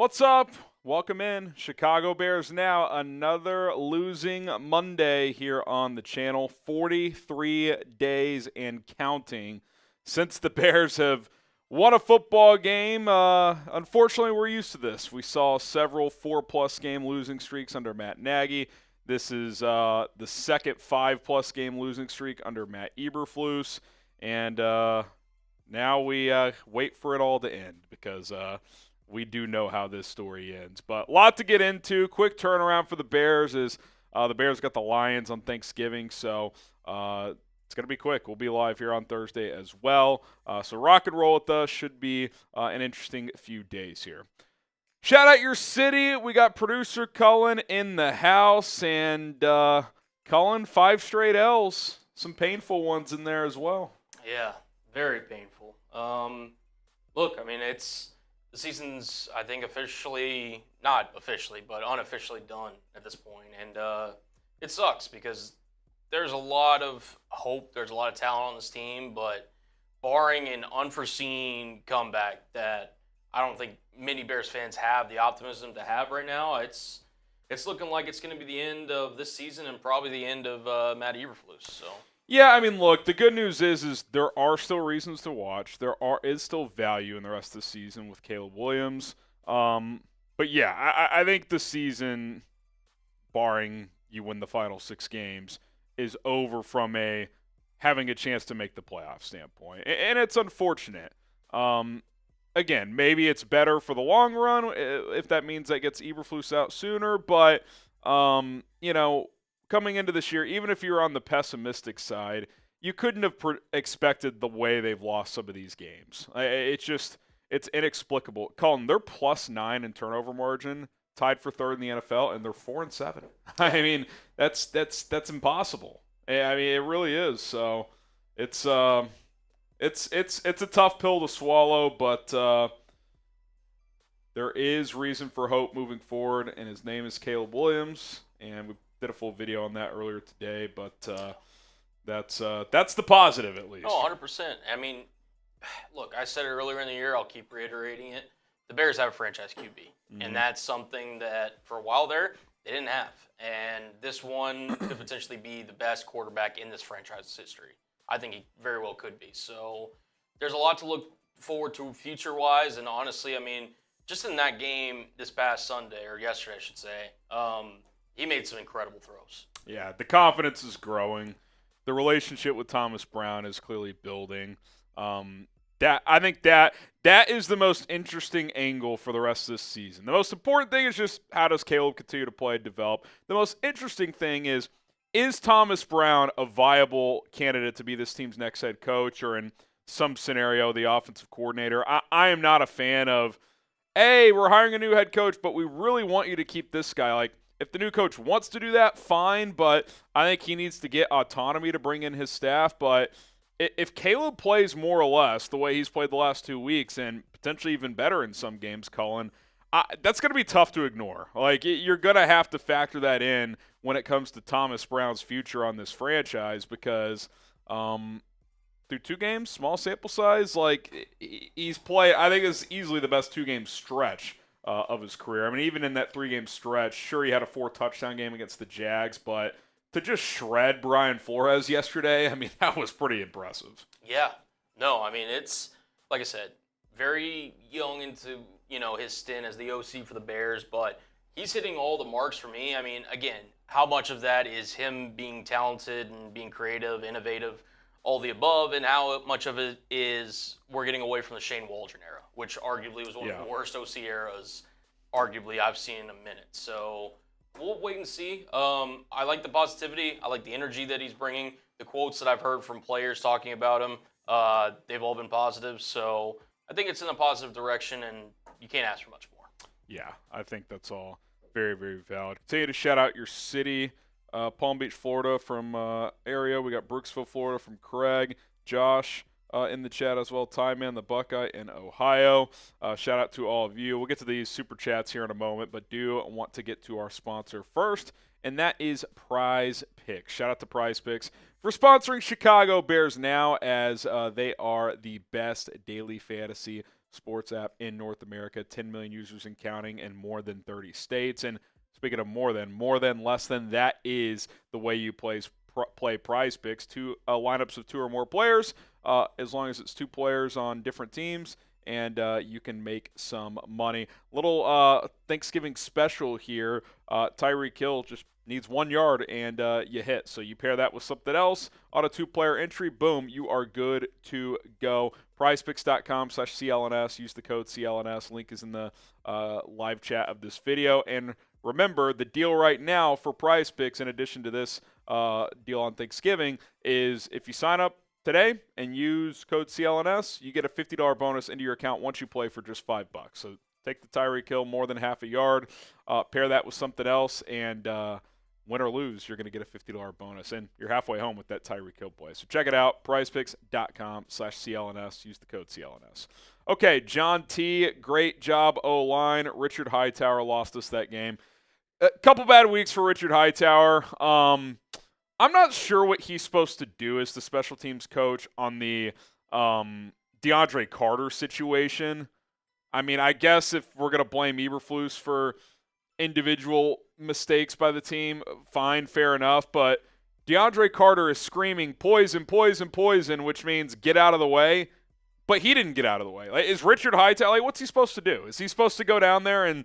What's up? Welcome in. Chicago Bears now. Another losing Monday here on the channel. 43 days and counting since the Bears have won a football game. Unfortunately, we're used to this. We saw several 4+ game losing streaks under Matt Nagy. This is the second 5+ game losing streak under Matt Eberflus. And now we wait for it all to end because we do know how this story ends. But a lot to get into. Quick turnaround for the Bears is the Bears got the Lions on Thanksgiving, so it's going to be quick. We'll be live here on Thursday as well. So rock and roll with us. Should be an interesting few days here. Shout out your city. We got producer Cullen in the house. And Cullen, 5 straight L's. Some painful ones in there as well. Yeah, very painful. Look, I mean, the season's, I think, not officially, but unofficially done at this point. And it sucks because there's a lot of hope, there's a lot of talent on this team, but barring an unforeseen comeback that I don't think many Bears fans have the optimism to have right now, it's looking like it's going to be the end of this season and probably the end of Matt Eberflus. So. Yeah, I mean, look, the good news is there are still reasons to watch. There is still value in the rest of the season with Caleb Williams. But yeah, I think the season, barring you win the final 6 games, is over from having a chance to make the playoff standpoint. And it's unfortunate. Again, maybe it's better for the long run if that means that gets Eberflus out sooner. But, coming into this year, even if you're on the pessimistic side, you couldn't have expected the way they've lost some of these games. It's inexplicable. Colin, they're +9 in turnover margin, tied for 3rd in the NFL, and they're 4-7. I mean, that's impossible. I mean, it really is. So it's a tough pill to swallow, but there is reason for hope moving forward, and his name is Caleb Williams, and we did a full video on that earlier today, but that's the positive at least. Oh, 100%. I mean, look, I said it earlier in the year. I'll keep reiterating it. The Bears have a franchise QB, and that's something that for a while there they didn't have. And this one could potentially be the best quarterback in this franchise's history. I think he very well could be. So there's a lot to look forward to future-wise, and honestly, I mean, just in that game this past Sunday, or yesterday, I should say, he made some incredible throws. Yeah, the confidence is growing. The relationship with Thomas Brown is clearly building. I think that is the most interesting angle for the rest of this season. The most important thing is just how does Caleb continue to play and develop. The most interesting thing is Thomas Brown a viable candidate to be this team's next head coach or in some scenario the offensive coordinator? I am not a fan of, hey, we're hiring a new head coach, but we really want you to keep this guy. Like, if the new coach wants to do that, fine, but I think he needs to get autonomy to bring in his staff. But if Caleb plays more or less the way he's played the last 2 weeks and potentially even better in some games, Cullen, that's going to be tough to ignore. Like, you're going to have to factor that in when it comes to Thomas Brown's future on this franchise because through 2 games, small sample size, like he's played, I think it's easily the best 2-game stretch of his career. I mean, even in that 3-game stretch, sure, he had a 4-touchdown game against the Jags, but to just shred Brian Flores yesterday, I mean, that was pretty impressive. Yeah. No, I mean, it's, like I said, very young into, his stint as the OC for the Bears, but he's hitting all the marks for me. I mean, again, how much of that is him being talented and being creative, innovative, all the above, and how much of it is we're getting away from the Shane Waldron era, which arguably was one of the worst OC eras arguably I've seen in a minute. So we'll wait and see. I like the positivity. I like the energy that he's bringing. The quotes that I've heard from players talking about him, they've all been positive. So I think it's in a positive direction, and you can't ask for much more. Yeah, I think that's all very, very valid. Continue to shout out your city. Palm Beach, Florida from area. We got Brooksville, Florida from Craig. Josh in the chat as well. Ty Man, the Buckeye in Ohio. Shout out to all of you. We'll get to these super chats here in a moment, but do want to get to our sponsor first, and that is Prize Picks. Shout out to Prize Picks for sponsoring Chicago Bears now, as they are the best daily fantasy sports app in North America, 10 million users and counting in more than 30 states. And speaking of more than, less than, that is the way you play Prize Picks. Lineups of 2 or more players, as long as it's 2 players on different teams, and you can make some money. Little Thanksgiving special here. Tyreek Hill just needs 1 yard and you hit. So you pair that with something else on a 2-player entry, boom, you are good to go. PrizePicks.com/CLNS. Use the code CLNS. Link is in the live chat of this video. And remember, the deal right now for Prize Picks, in addition to this deal on Thanksgiving, is if you sign up today and use code CLNS, you get a $50 bonus into your account once you play for just $5. So take the Tyreek Hill more than half a yard, pair that with something else, and win or lose, you're going to get a $50 bonus, and you're halfway home with that Tyreek Hill play. So check it out, prizepicks.com/CLNS. Use the code CLNS. Okay, John T., great job O-line. Richard Hightower lost us that game. A couple bad weeks for Richard Hightower. I'm not sure what he's supposed to do as the special teams coach on the DeAndre Carter situation. I mean, I guess if we're going to blame Eberflus for individual mistakes by the team, fine, fair enough. But DeAndre Carter is screaming poison, poison, poison, which means get out of the way. But he didn't get out of the way. Like, is Richard Hightower, what's he supposed to do? Is he supposed to go down there and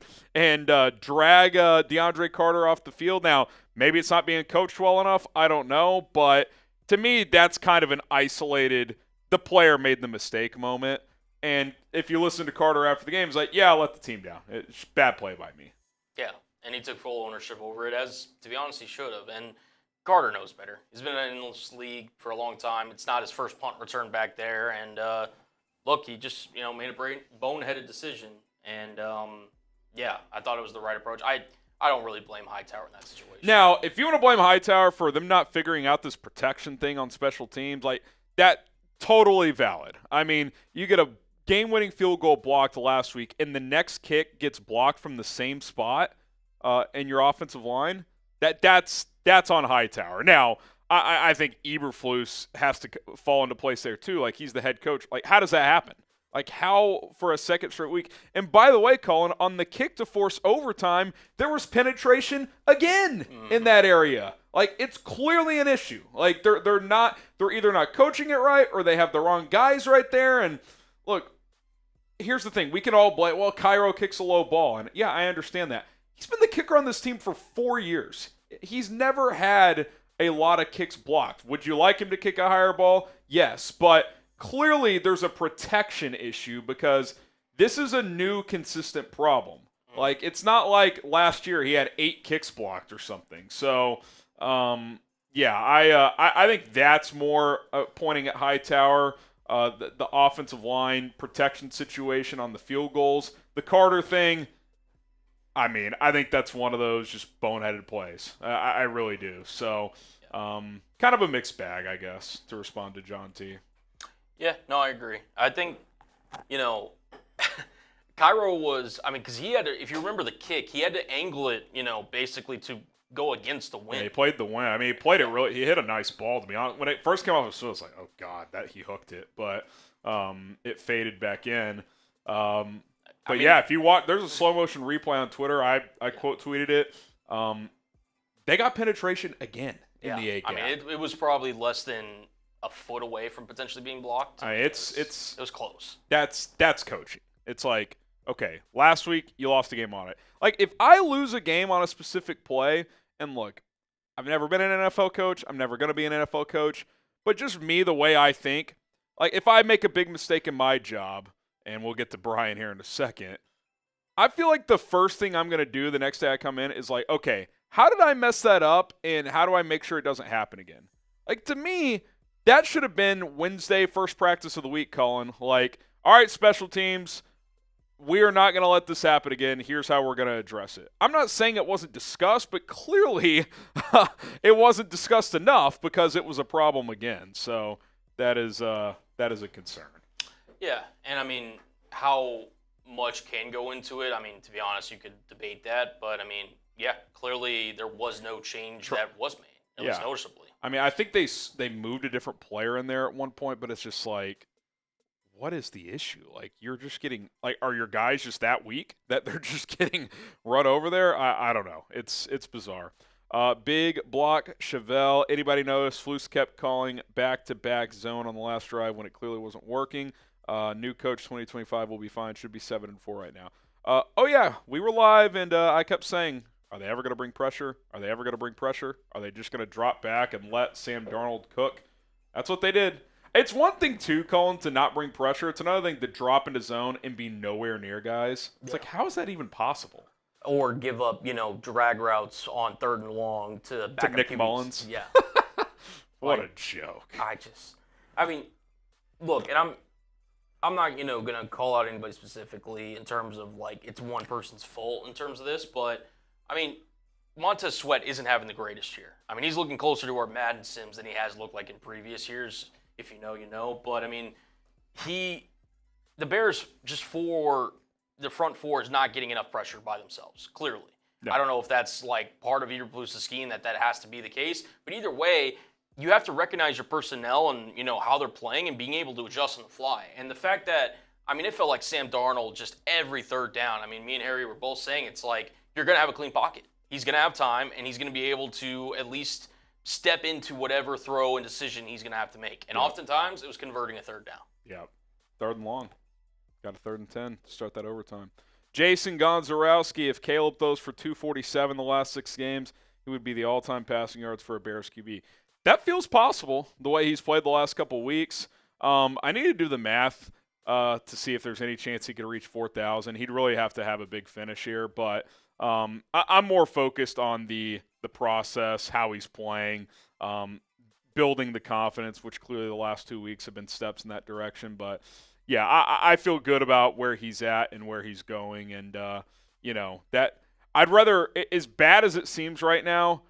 drag DeAndre Carter off the field? Now, maybe it's not being coached well enough. I don't know. But to me, that's kind of an isolated, the player made the mistake moment. And if you listen to Carter after the game, he's like, yeah, I let the team down. It's bad play by me. Yeah, and he took full ownership over it, as, to be honest, he should have. And Carter knows better. He's been in this league for a long time. It's not his first punt return back there. And, look, he just, made a boneheaded decision. And, yeah, I thought it was the right approach. I don't really blame Hightower in that situation. Now, if you want to blame Hightower for them not figuring out this protection thing on special teams, that, totally valid. I mean, you get a game-winning field goal blocked last week, and the next kick gets blocked from the same spot in your offensive line. That's on Hightower. Now, I think Eberflus has to fall into place there too. Like, he's the head coach. Like, how does that happen? Like, how for a second straight week? And by the way, Colin, on the kick to force overtime, there was penetration again in that area. Like, it's clearly an issue. Like, they're either not coaching it right or they have the wrong guys right there. And look, here's the thing. We can all blame, well, Cairo kicks a low ball. And yeah, I understand that. He's been the kicker on this team for 4 years. He's never had a lot of kicks blocked. Would you like him to kick a higher ball? Yes, but clearly there's a protection issue because this is a new consistent problem. Like, it's not like last year he had 8 kicks blocked or something. So, yeah, I think that's more pointing at Hightower, the offensive line protection situation on the field goals. The Carter thing, I mean, I think that's one of those just boneheaded plays. I really do. So, kind of a mixed bag, I guess, to respond to John T. Yeah, no, I agree. I think, Cairo was, because he had to, if you remember the kick, he had to angle it, basically to go against the wind. Yeah, he played the wind. I mean, he played it really, he hit a nice ball, to be honest. When it first came off, I was like, oh, God, that he hooked it. But it faded back in. Yeah, if you watch, there's a slow motion replay on Twitter. I quote tweeted it. They got penetration again in the A gap. It was probably less than a foot away from potentially being blocked. It was close. That's coaching. It's like, okay, last week you lost a game on it. Like, if I lose a game on a specific play, and look, I've never been an NFL coach. I'm never going to be an NFL coach. But just me, the way I think, like, if I make a big mistake in my job, and we'll get to Brian here in a second, I feel like the first thing I'm going to do the next day I come in is like, okay, how did I mess that up, and how do I make sure it doesn't happen again? Like, to me, that should have been Wednesday, first practice of the week, Colin. Like, all right, special teams, we are not going to let this happen again. Here's how we're going to address it. I'm not saying it wasn't discussed, but clearly it wasn't discussed enough because it was a problem again. So that is a concern. Yeah, and how much can go into it? To be honest, you could debate that, but yeah, clearly there was no change that was made, at least noticeably. I think they moved a different player in there at one point, but it's just like, what is the issue? Like, you're just getting like, are your guys just that weak that they're just getting run over there? I don't know. It's bizarre. Big block Chevelle. Anybody notice Flus kept calling back-to-back zone on the last drive when it clearly wasn't working? New coach 2025 will be fine. Should be 7-4 right now. Oh yeah, we were live, and I kept saying, are they ever going to bring pressure? Are they ever going to bring pressure? Are they just going to drop back and let Sam Darnold cook? That's what they did. It's one thing, too, Colin, to not bring pressure. It's another thing to drop into zone and be nowhere near guys. It's like, how is that even possible? Or give up, drag routes on 3rd and long to backup Nick QBs. Mullins? Yeah. What a joke. I mean, look, and I'm not, going to call out anybody specifically in terms of, like, it's one person's fault in terms of this, but, I mean, Montez Sweat isn't having the greatest year. I mean, he's looking closer to our Madden Sims than he has looked like in previous years. If you know, you know. But, I mean, the Bears, just for the front four, is not getting enough pressure by themselves, clearly. No. I don't know if that's, like, part of Eberflus' scheme that has to be the case. But either way, you have to recognize your personnel and, how they're playing and being able to adjust on the fly. And the fact that, I mean, it felt like Sam Darnold just every 3rd down. I mean, me and Harry were both saying it's like you're going to have a clean pocket. He's going to have time, and he's going to be able to at least step into whatever throw and decision he's going to have to make. And oftentimes, it was converting a 3rd down. Yeah. 3rd and long. Got a 3rd and 10 to start that overtime. Jason Gonzarowski, if Caleb throws for 247 the last 6 games, he would be the all-time passing yards for a Bears QB. That feels possible, the way he's played the last couple weeks. I need to do the math to see if there's any chance he could reach 4,000. He'd really have to have a big finish here, but I'm more focused on the process, how he's playing, building the confidence, which clearly the last 2 weeks have been steps in that direction. But, yeah, I feel good about where he's at and where he's going. And, that I'd rather, as bad as it seems right now,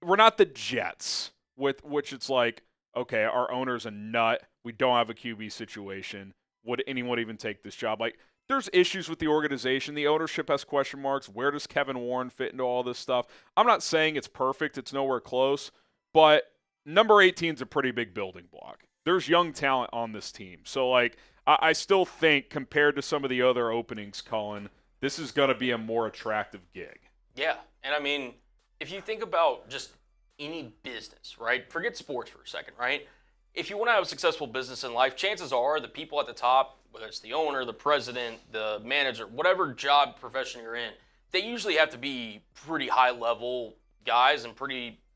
we're not the Jets, with which it's like, okay, our owner's a nut. We don't have a QB situation. Would anyone even take this job? Like, there's issues with the organization. The ownership has question marks. Where does Kevin Warren fit into all this stuff? I'm not saying it's perfect. It's nowhere close. But number 18 is a pretty big building block. There's young talent on this team. So, like, I still think compared to some of the other openings, Colin, this is going to be a more attractive gig. Yeah, and I mean, if you think about just any business, right? Forget sports for a second, right? If you want to have a successful business in life, chances are the people at the top, whether it's the owner, the president, the manager, whatever job profession you're in, they usually have to be pretty high-level guys and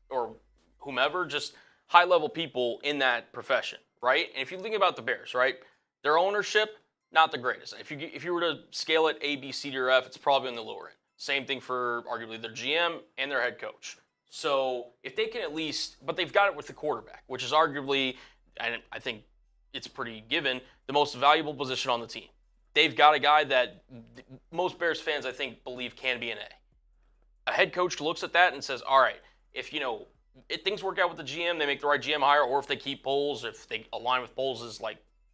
or whomever, just high-level people in that profession, right? And if you think about the Bears, right, their ownership, not the greatest. If you were to scale it A, B, C, D, or F, it's probably on the lower end. Same thing for arguably their GM and their head coach. So if they can at least, but they've got it with the quarterback, which is arguably, and I think it's pretty given, the most valuable position on the team. They've got a guy that most Bears fans, I think, believe can be an A. A head coach looks at that and says, all right, if things work out with the GM, they make the right GM hire, or if they keep Poles, if they align with Poles'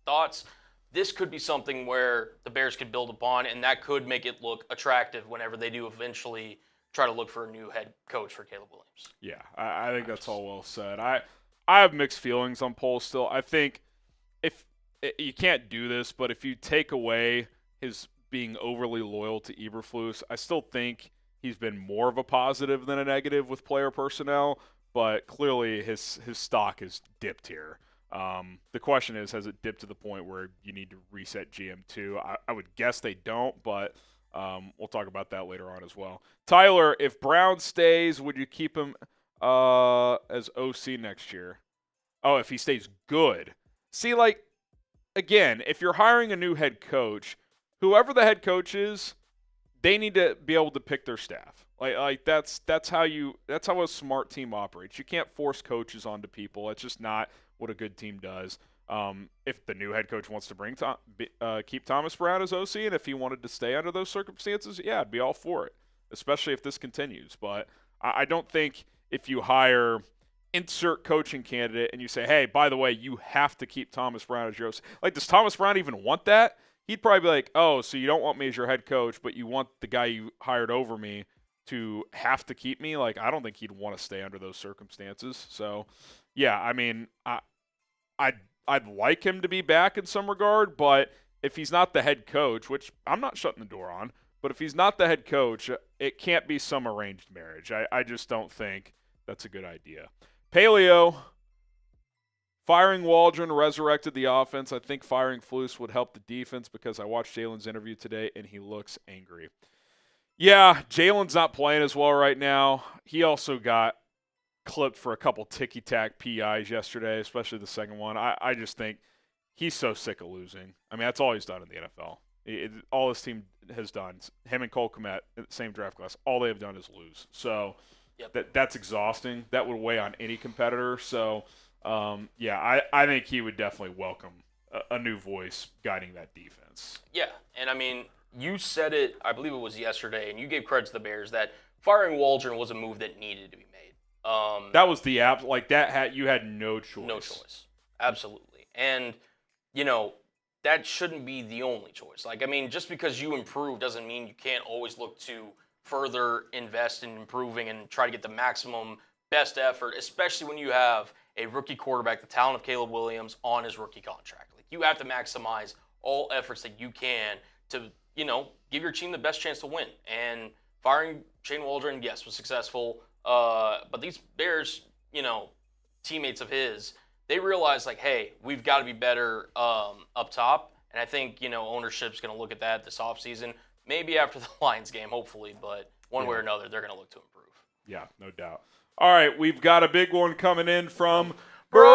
thoughts, this could be something where the Bears could build upon, and that could make it look attractive whenever they do eventually try to look for a new head coach for Caleb Williams. Yeah, I think that's all well said. I have mixed feelings on Poles still. I think if you can't do this, but if you take away his being overly loyal to Eberflus, I still think he's been more of a positive than a negative with player personnel, but clearly his stock is dipped here. The question is, has it dipped to the point where you need to reset GM2? I would guess they don't, but we'll talk about that later on as well. Tyler, if Brown stays, would you keep him as OC next year? Oh, if he stays good. See, again, if you're hiring a new head coach, whoever the head coach is, they need to be able to pick their staff. That's how a smart team operates. You can't force coaches onto people. It's just not what a good team does. If the new head coach wants to keep Thomas Brown as OC, and if he wanted to stay under those circumstances, yeah, I'd be all for it, especially if this continues. But I don't think if you hire insert coaching candidate and you say, hey, by the way, you have to keep Thomas Brown as your OC. Does Thomas Brown even want that? He'd probably be like, oh, so you don't want me as your head coach, but you want the guy you hired over me to have to keep me? I don't think he'd want to stay under those circumstances. So, yeah, I mean, I'd like him to be back in some regard, but if he's not the head coach, which I'm not shutting the door on, but if he's not the head coach, it can't be some arranged marriage. I just don't think that's a good idea. Paleo, firing Waldron resurrected the offense. I think firing Flus would help the defense because I watched Jalen's interview today and he looks angry. Yeah, Jalen's not playing as well right now. He also got clipped for a couple ticky-tack PIs yesterday, especially the second one. I just think he's so sick of losing. I mean, that's all he's done in the NFL. All his team has done, him and Cole Kmet, same draft class, all they have done is lose. So that's exhausting. That would weigh on any competitor. So, I think he would definitely welcome a new voice guiding that defense. Yeah, and I mean, you said it, I believe it was yesterday, and you gave credit to the Bears that firing Waldron was a move that needed to be made. That was the app. Like that you had no choice. No choice. Absolutely. And, that shouldn't be the only choice. Like, I mean, just because you improve doesn't mean you can't always look to further invest in improving and try to get the maximum best effort, especially when you have a rookie quarterback, the talent of Caleb Williams, on his rookie contract. Like, you have to maximize all efforts that you can to, give your team the best chance to win. And firing Shane Waldron, yes, was successful. But these Bears, teammates of his, they realized, like, hey, we've got to be better up top. And I think, ownership's going to look at that this offseason, maybe after the Lions game, hopefully. But one way or another, they're going to look to improve. Yeah, no doubt. All right, we've got a big one coming in from Brian.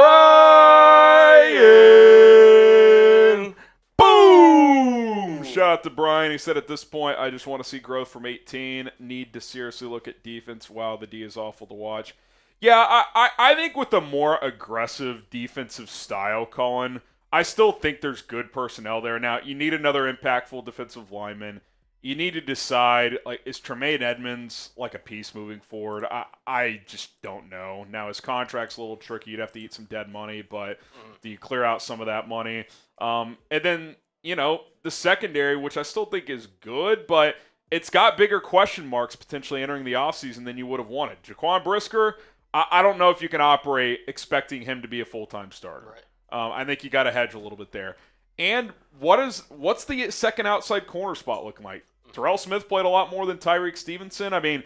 Boom! Shout out to Brian. He said, at this point, I just want to see growth from 18. Need to seriously look at defense. Wow, the D is awful to watch. Yeah, I think with the more aggressive defensive style, Colin, I still think there's good personnel there. Now, you need another impactful defensive lineman. You need to decide, like, is Tremaine Edmonds like a piece moving forward? I just don't know. Now, his contract's a little tricky. You'd have to eat some dead money, but do you clear out some of that money? And then, the secondary, which I still think is good, but it's got bigger question marks potentially entering the offseason than you would have wanted. Jaquan Brisker, I don't know if you can operate expecting him to be a full-time starter. Right. I think you got to hedge a little bit there. And what's the second outside corner spot looking like? Terrell Smith played a lot more than Tyreek Stevenson. I mean,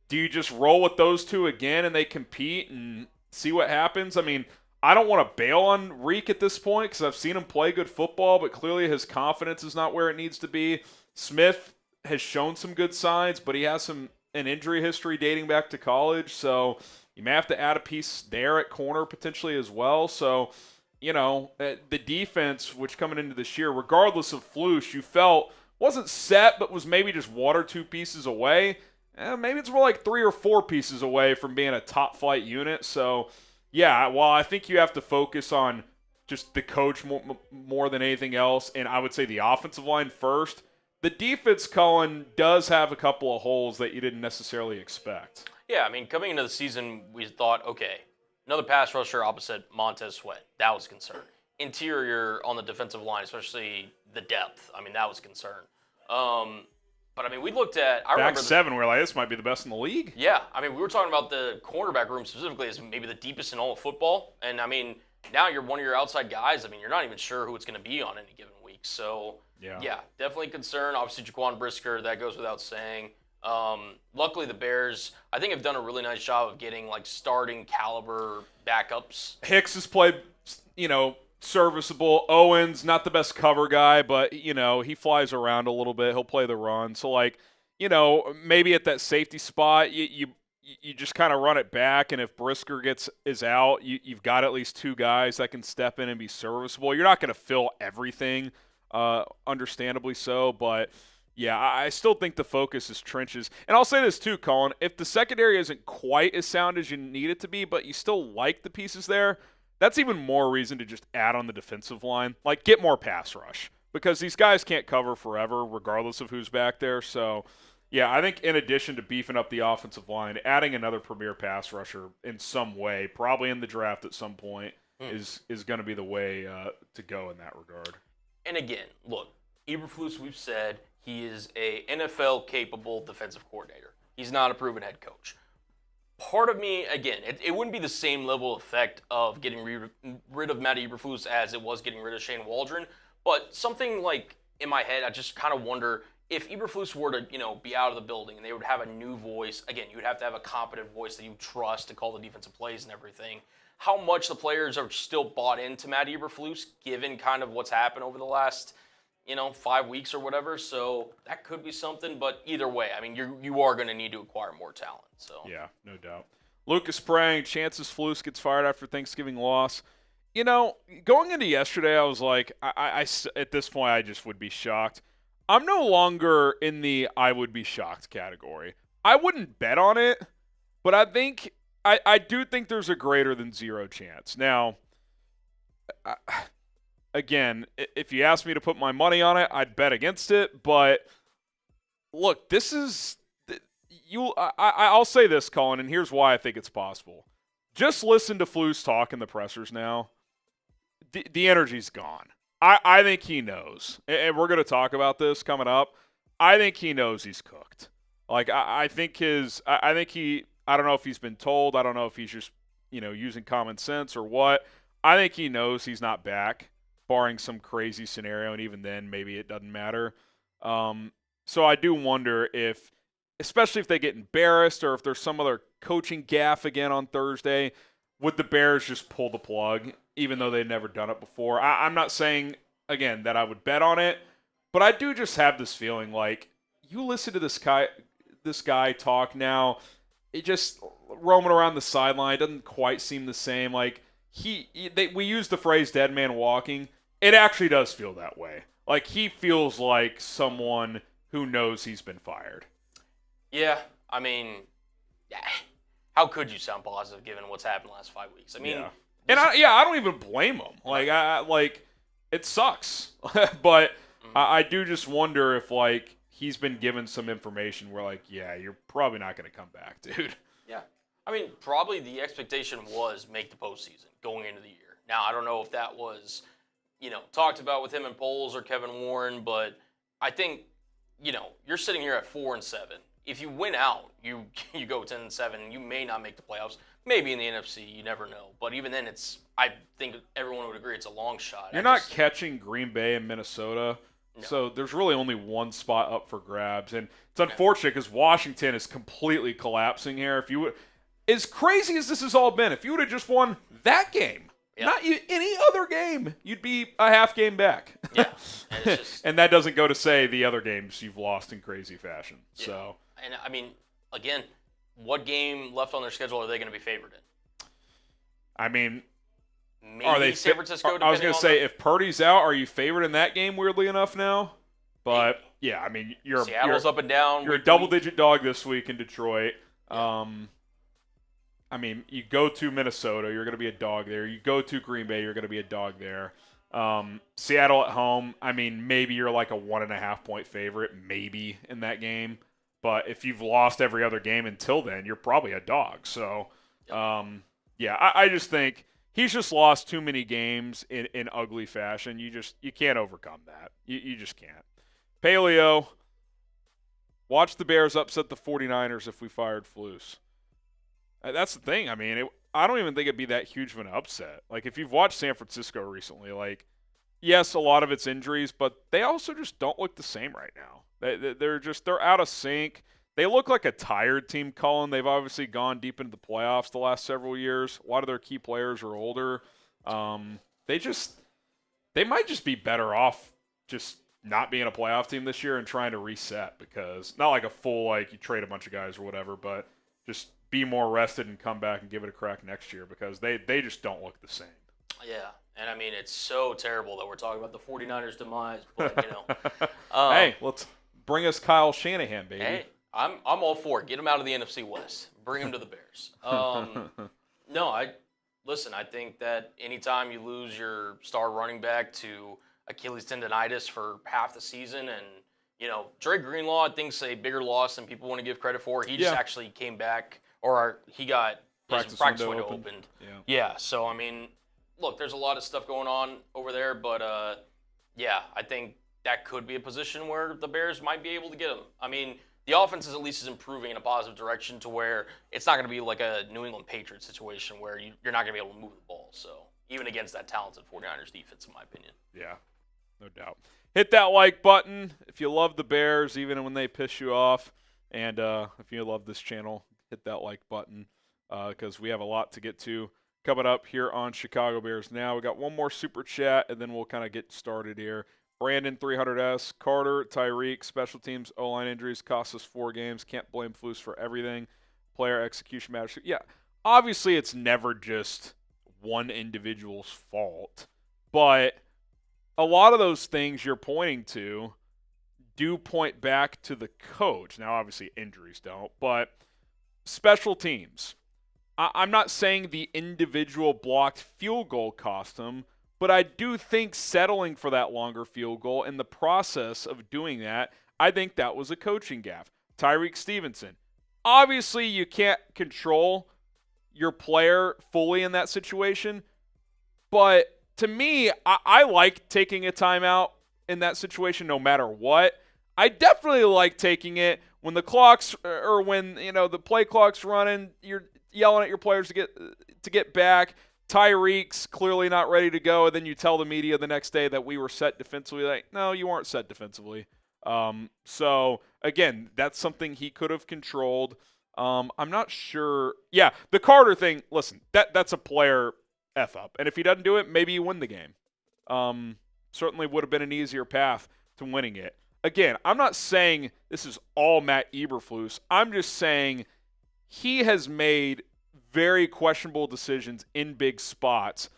do you just roll with those two again and they compete and see what happens? I mean, I don't want to bail on Reek at this point because I've seen him play good football, but clearly his confidence is not where it needs to be. Smith has shown some good signs, but he has an injury history dating back to college, so you may have to add a piece there at corner potentially as well. So, the defense, which coming into this year, regardless of Flus, you felt wasn't set, but was maybe just one or two pieces away. Maybe it's more like 3 or 4 pieces away from being a top flight unit. So, yeah, while I think you have to focus on just the coach more than anything else, and I would say the offensive line first, the defense, Cullen, does have a couple of holes that you didn't necessarily expect. Yeah, I mean, coming into the season, we thought, okay, another pass rusher opposite Montez Sweat. That was a concern. Interior on the defensive line, especially the depth. I mean, that was a concern. But, I mean, we looked at – Back seven, we were like, this might be the best in the league. Yeah. I mean, we were talking about the cornerback room specifically as maybe the deepest in all of football. And, I mean, now you're one of your outside guys. I mean, you're not even sure who it's going to be on any given week. So, yeah, definitely concern. Obviously, Jaquan Brisker, that goes without saying. Luckily, the Bears, I think, have done a really nice job of getting, like, starting caliber backups. Hicks has played, serviceable. Owens, not the best cover guy, but, he flies around a little bit. He'll play the run. So, maybe at that safety spot, you just kind of run it back, and if Brisker is out, you've got at least 2 guys that can step in and be serviceable. You're not going to fill everything, understandably so, but – yeah, I still think the focus is trenches. And I'll say this too, Colin. If the secondary isn't quite as sound as you need it to be, but you still like the pieces there, that's even more reason to just add on the defensive line. Like, get more pass rush. Because these guys can't cover forever, regardless of who's back there. So, yeah, I think in addition to beefing up the offensive line, adding another premier pass rusher in some way, probably in the draft at some point, is going to be the way to go in that regard. And again, look, Eberflus, we've said, he is a NFL-capable defensive coordinator. He's not a proven head coach. part of me, again, it wouldn't be the same level of effect of getting rid of Matt Eberflus as it was getting rid of Shane Waldron. But something like in my head, I just kind of wonder if Eberflus were to, be out of the building and they would have a new voice. Again, you would have to have a competent voice that you trust to call the defensive plays and everything. How much the players are still bought into Matt Eberflus, given kind of what's happened over the last 5 weeks or whatever. So that could be something. But either way, I mean, you are going to need to acquire more talent. So Yeah, no doubt. Lucas Sprang, chances Flus gets fired after Thanksgiving loss. Going into yesterday, I was like, I at this point, I just would be shocked. I'm no longer in the I would be shocked category. I wouldn't bet on it, but I do think there's a greater than zero chance. Now, again, if you asked me to put my money on it, I'd bet against it. But look, this is I'll say this, Colin, and here's why I think it's possible. Just listen to Flus talk in the pressers now. The energy's gone. I think he knows, and we're going to talk about this coming up. I think he knows he's cooked. Like I think I don't know if he's been told. I don't know if he's just using common sense or what. I think he knows he's not back, barring some crazy scenario, and even then, maybe it doesn't matter. So I do wonder if, especially if they get embarrassed or if there's some other coaching gaffe again on Thursday, would the Bears just pull the plug, even though they've never done it before? I'm not saying, again, that I would bet on it, but I do just have this feeling like you listen to this guy talk now, it just roaming around the sideline doesn't quite seem the same. Like we use the phrase "dead man walking." It actually does feel that way. Like he feels like someone who knows he's been fired. Yeah, I mean, how could you sound positive given what's happened the last 5 weeks? I mean, yeah. And I don't even blame him. Like, it sucks, but I do just wonder if he's been given some information where you're probably not going to come back, dude. Yeah, I mean, probably the expectation was make the postseason going into the year. Now I don't know if that was, talked about with him and Poles or Kevin Warren, but I think, you're sitting here at 4-7. If you win out, you go 10-7. You may not make the playoffs. Maybe in the NFC, you never know. But even then, I think everyone would agree it's a long shot. You're not catching Green Bay and Minnesota, so there's really only one spot up for grabs, and it's unfortunate because Washington is completely collapsing here. If you would, as crazy as this has all been, if you would have just won that game, not any other game, you'd be a half game back. Yeah, and, and that doesn't go to say the other games you've lost in crazy fashion. Yeah. So. And, I mean, again, what game left on their schedule are they going to be favored in? I mean, maybe are they San Francisco? I was going to say, if Purdy's out, are you favored in that game, weirdly enough now? But, yeah, I mean, Seattle's up and down. You're a double-digit dog this week in Detroit. Yeah. I mean, you go to Minnesota, you're going to be a dog there. You go to Green Bay, you're going to be a dog there. Seattle at home, I mean, maybe you're like a 1.5-point favorite, maybe, in that game. But if you've lost every other game until then, you're probably a dog. So, I just think he's just lost too many games in ugly fashion. You can't overcome that. You just can't. Paleo, watch the Bears upset the 49ers if we fired Flus. That's the thing. I mean, I don't even think it'd be that huge of an upset. Like, if you've watched San Francisco recently, yes, a lot of it's injuries, but they also just don't look the same right now. They're out of sync. They look like a tired team, Colin. They've obviously gone deep into the playoffs the last several years. A lot of their key players are older. They might just be better off just not being a playoff team this year and trying to reset, because not like a full you trade a bunch of guys or whatever, but just be more rested and come back and give it a crack next year, because they just don't look the same. Yeah. And, I mean, it's so terrible that we're talking about the 49ers' demise, but, Hey, let's bring us Kyle Shanahan, baby. Hey, I'm all for it. Get him out of the NFC West. Bring him to the Bears. No, I think that anytime you lose your star running back to Achilles tendonitis for half the season, and, Dre Greenlaw, I think, is a bigger loss than people want to give credit for. He just actually came back, or he got his practice window opened. Yeah, so, I mean, look, there's a lot of stuff going on over there, but, I think that could be a position where the Bears might be able to get him. I mean, the offense is at least improving in a positive direction to where it's not going to be like a New England Patriots situation where you're not going to be able to move the ball. So even against that talented 49ers defense, in my opinion. Yeah, no doubt. Hit that like button if you love the Bears, even when they piss you off. And if you love this channel, hit that like button because we have a lot to get to coming up here on Chicago Bears Now. We got one more super chat, and then we'll kind of get started here. Brandon 300S, Carter, Tyreek, special teams, O-line injuries cost us 4 games. Can't blame Flus for everything. Player execution matters. Yeah, obviously it's never just one individual's fault, but a lot of those things you're pointing to do point back to the coach. Now, obviously injuries don't, but special teams. I'm not saying the individual blocked field goal cost them, but I do think settling for that longer field goal in the process of doing that, I think that was a coaching gaffe. Tyreek Stevenson. Obviously, you can't control your player fully in that situation, but to me, I like taking a timeout in that situation no matter what. I definitely like taking it when the clock's or when the play clock's running. You're yelling at your players to get back. Tyreek's clearly not ready to go, and then you tell the media the next day that we were set defensively. Like, no, you weren't set defensively. So again, that's something he could have controlled. I'm not sure. Yeah, the Carter thing. Listen, that's a player F up, and if he doesn't do it, maybe you win the game. Certainly would have been an easier path to winning it. Again, I'm not saying this is all Matt Eberflus. I'm just saying he has made very questionable decisions in big spots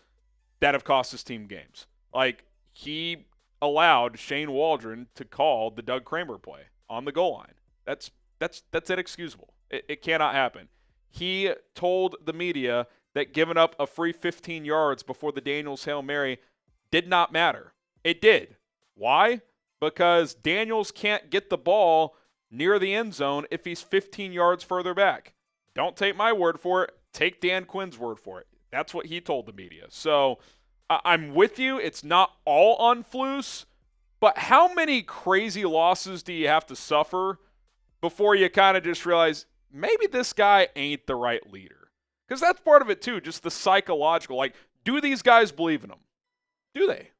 that have cost his team games. Like, he allowed Shane Waldron to call the Doug Kramer play on the goal line. That's inexcusable. It cannot happen. He told the media that giving up a free 15 yards before the Daniels Hail Mary did not matter. It did. Why? Because Daniels can't get the ball near the end zone if he's 15 yards further back. Don't take my word for it. Take Dan Quinn's word for it. That's what he told the media. So I'm with you. It's not all on Flus, but how many crazy losses do you have to suffer before you kind of just realize maybe this guy ain't the right leader? Because that's part of it too, just the psychological. Like, do these guys believe in him? Do they?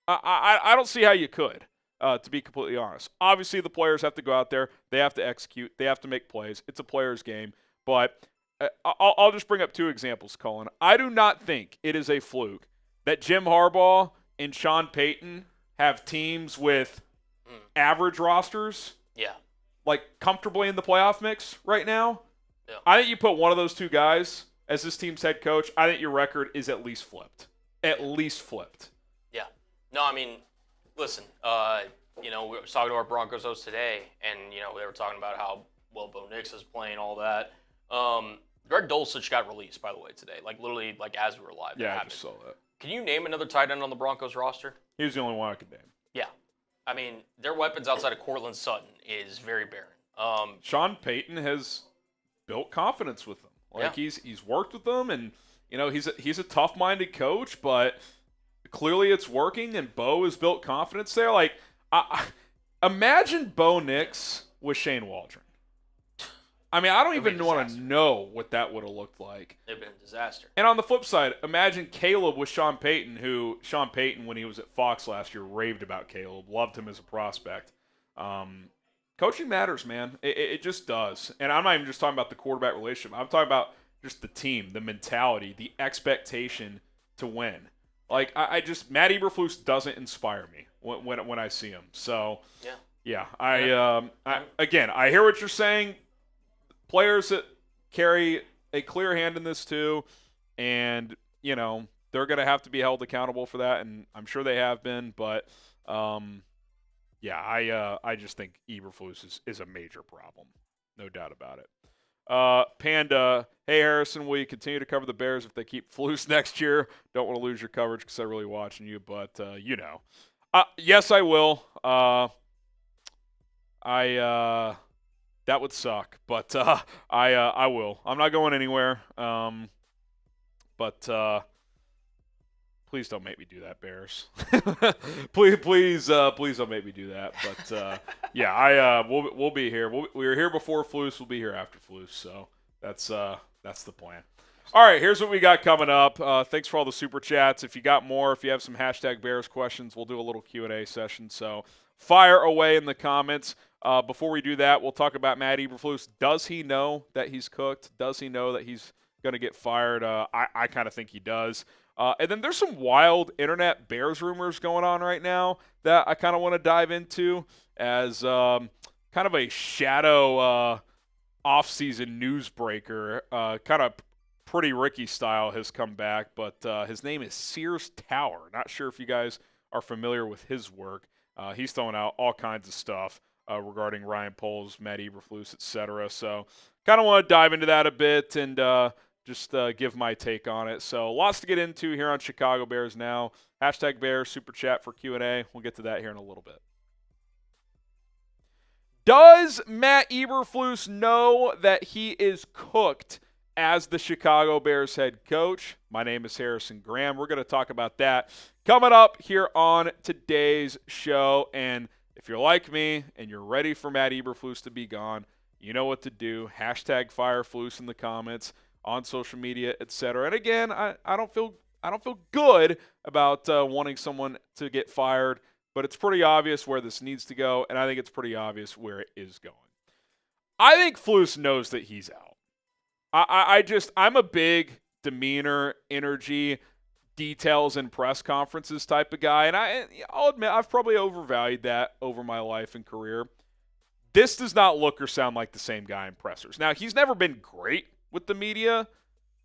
I don't see how you could. To be completely honest. Obviously, the players have to go out there. They have to execute. They have to make plays. It's a player's game. But I'll just bring up 2 examples, Colin. I do not think it is a fluke that Jim Harbaugh and Sean Payton have teams with average rosters. Yeah. Like, comfortably in the playoff mix right now. Yeah. I think you put one of those 2 guys as this team's head coach, I think your record is at least flipped. At least flipped. Yeah. No, I mean, listen, we were talking to our Broncos host today, and, they were talking about how well Bo Nix is playing, all that. Greg Dulcich got released, by the way, today. Like, literally, like, as we were live. Yeah, I just saw that. Can you name another tight end on the Broncos roster? He was the only one I could name. Yeah. I mean, their weapons outside of Cortland Sutton is very barren. Sean Payton has built confidence with them. Like, yeah. he's worked with them, and, he's a tough-minded coach, but clearly it's working, and Bo has built confidence there. Like, imagine Bo Nix with Shane Waldron. I mean, I don't even want to know what that would have looked like. It would have been a disaster. And on the flip side, imagine Caleb with Sean Payton, who Sean Payton, when he was at Fox last year, raved about Caleb, loved him as a prospect. Coaching matters, man. It just does. And I'm not even just talking about the quarterback relationship. I'm talking about just the team, the mentality, the expectation to win. Like, Matt Eberflus doesn't inspire me when I see him. So, yeah. I hear what you're saying. Players that carry a clear hand in this too, and they're going to have to be held accountable for that, and I'm sure they have been. But I just think Eberflus is a major problem, no doubt about it. Panda, hey Harrison, will you continue to cover the Bears if they keep Flus next year? Don't want to lose your coverage because I'm really watching you, but yes, I will. That would suck, but I will. I'm not going anywhere. But Please don't make me do that, Bears. please don't make me do that. But yeah, we'll be here. We were here before Flus. We'll be here after Flus. So that's the plan. All right, here's what we got coming up. Thanks for all the super chats. If you got more, if you have some #Bears questions, we'll do a little Q&A session. So fire away in the comments. Before we do that, we'll talk about Matt Eberflus. Does he know that he's cooked? Does he know that he's going to get fired? I kind of think he does. And then there's some wild internet Bears rumors going on right now that I kind of want to dive into as kind of a shadow off-season newsbreaker, kind of Pretty Ricky style has come back, but his name is Sears Tower. Not sure if you guys are familiar with his work. He's throwing out all kinds of stuff regarding Ryan Poles, Matt Eberflus, etc. So kind of want to dive into that a bit and just give my take on it. So lots to get into here on Chicago Bears Now. #Bears, super chat for Q&A. We'll get to that here in a little bit. Does Matt Eberflus know that he is cooked as the Chicago Bears head coach? My name is Harrison Graham. We're going to talk about that coming up here on today's show. And if you're like me and you're ready for Matt Eberflus to be gone, you know what to do. #FireFlus in the comments, on social media, etc. And again, I don't feel good about wanting someone to get fired, but it's pretty obvious where this needs to go, and I think it's pretty obvious where it is going. I think Flus knows that he's out. I'm a big demeanor, energy, details, and press conferences type of guy, and I'll admit I've probably overvalued that over my life and career. This does not look or sound like the same guy in pressers. Now, he's never been great with the media,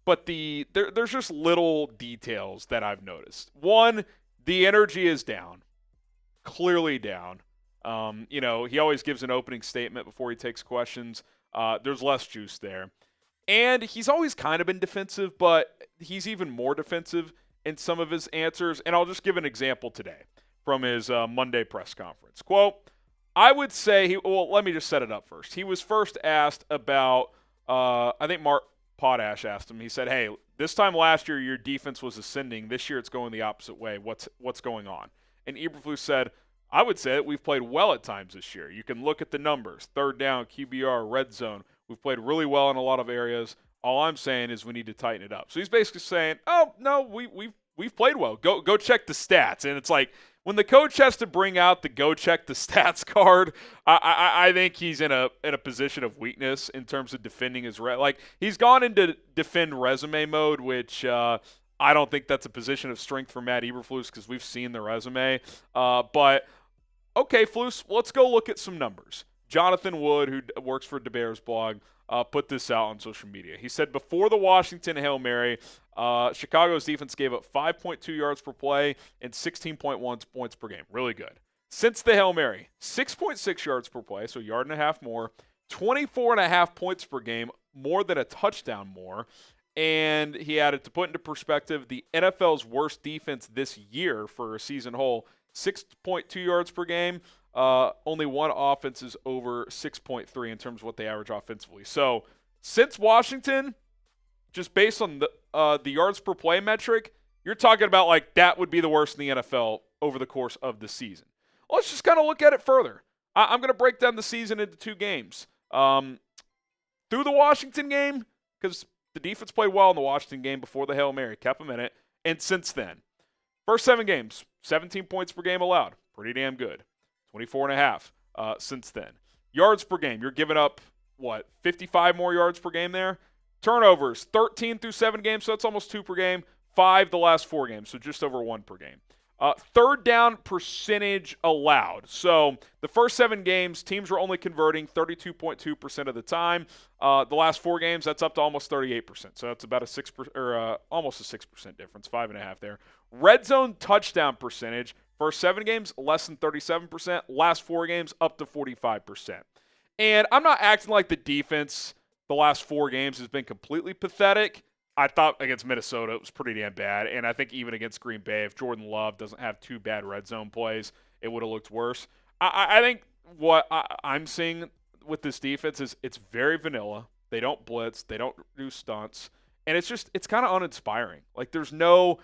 but there's just little details that I've noticed. One, the energy is down, clearly down. He always gives an opening statement before he takes questions. There's less juice there. And he's always kind of been defensive, but he's even more defensive in some of his answers. And I'll just give an example today from his Monday press conference. Quote, I would say, let me just set it up first. He was first asked about, I think Mark Potash asked him. He said, hey, this time last year your defense was ascending. This year it's going the opposite way. What's going on? And Eberflus said, I would say that we've played well at times this year. You can look at the numbers, third down, QBR, red zone. We've played really well in a lot of areas. All I'm saying is we need to tighten it up. So he's basically saying, oh, no, we've played well. Go check the stats. And it's like when the coach has to bring out the go check the stats card, I think he's in a position of weakness in terms of defending his like he's gone into defend resume mode, which I don't think that's a position of strength for Matt Eberflus because we've seen the resume. But okay, Flus, let's go look at some numbers. Jonathan Wood, who works for DeBear's blog, put this out on social media. He said before the Washington Hail Mary, Chicago's defense gave up 5.2 yards per play and 16.1 points per game. Really good. Since the Hail Mary, 6.6 yards per play, so a yard and a half more, 24.5 points per game, more than a touchdown more. And he added, to put into perspective, the NFL's worst defense this year for a season whole, 6.2 yards per game. Only one offense is over 6.3 in terms of what they average offensively. So since Washington, just based on the yards per play metric, you're talking about like that would be the worst in the NFL over the course of the season. Let's just kind of look at it further. I'm going to break down the season into two games. Through the Washington game, because the defense played well in the Washington game before the Hail Mary, kept them in it, and since then. First 7 games, 17 points per game allowed. Pretty damn good. 24.5 since then. Yards per game, you're giving up, 55 more yards per game there? Turnovers, 13 through 7 games, so that's almost 2 per game. 5 the last 4 games, so just over 1 per game. Third down percentage allowed. So the first 7 games, teams were only converting 32.2% of the time. The last 4 games, that's up to almost 38%. So that's about almost a 6% difference, 5.5 there. Red zone touchdown percentage. First 7 games, less than 37%. Last 4 games, up to 45%. And I'm not acting like the defense the last 4 games has been completely pathetic. I thought against Minnesota it was pretty damn bad. And I think even against Green Bay, if Jordan Love doesn't have 2 bad red zone plays, it would have looked worse. I think what I'm seeing with this defense is it's very vanilla. They don't blitz. They don't do stunts. And it's kind of uninspiring. Like there's no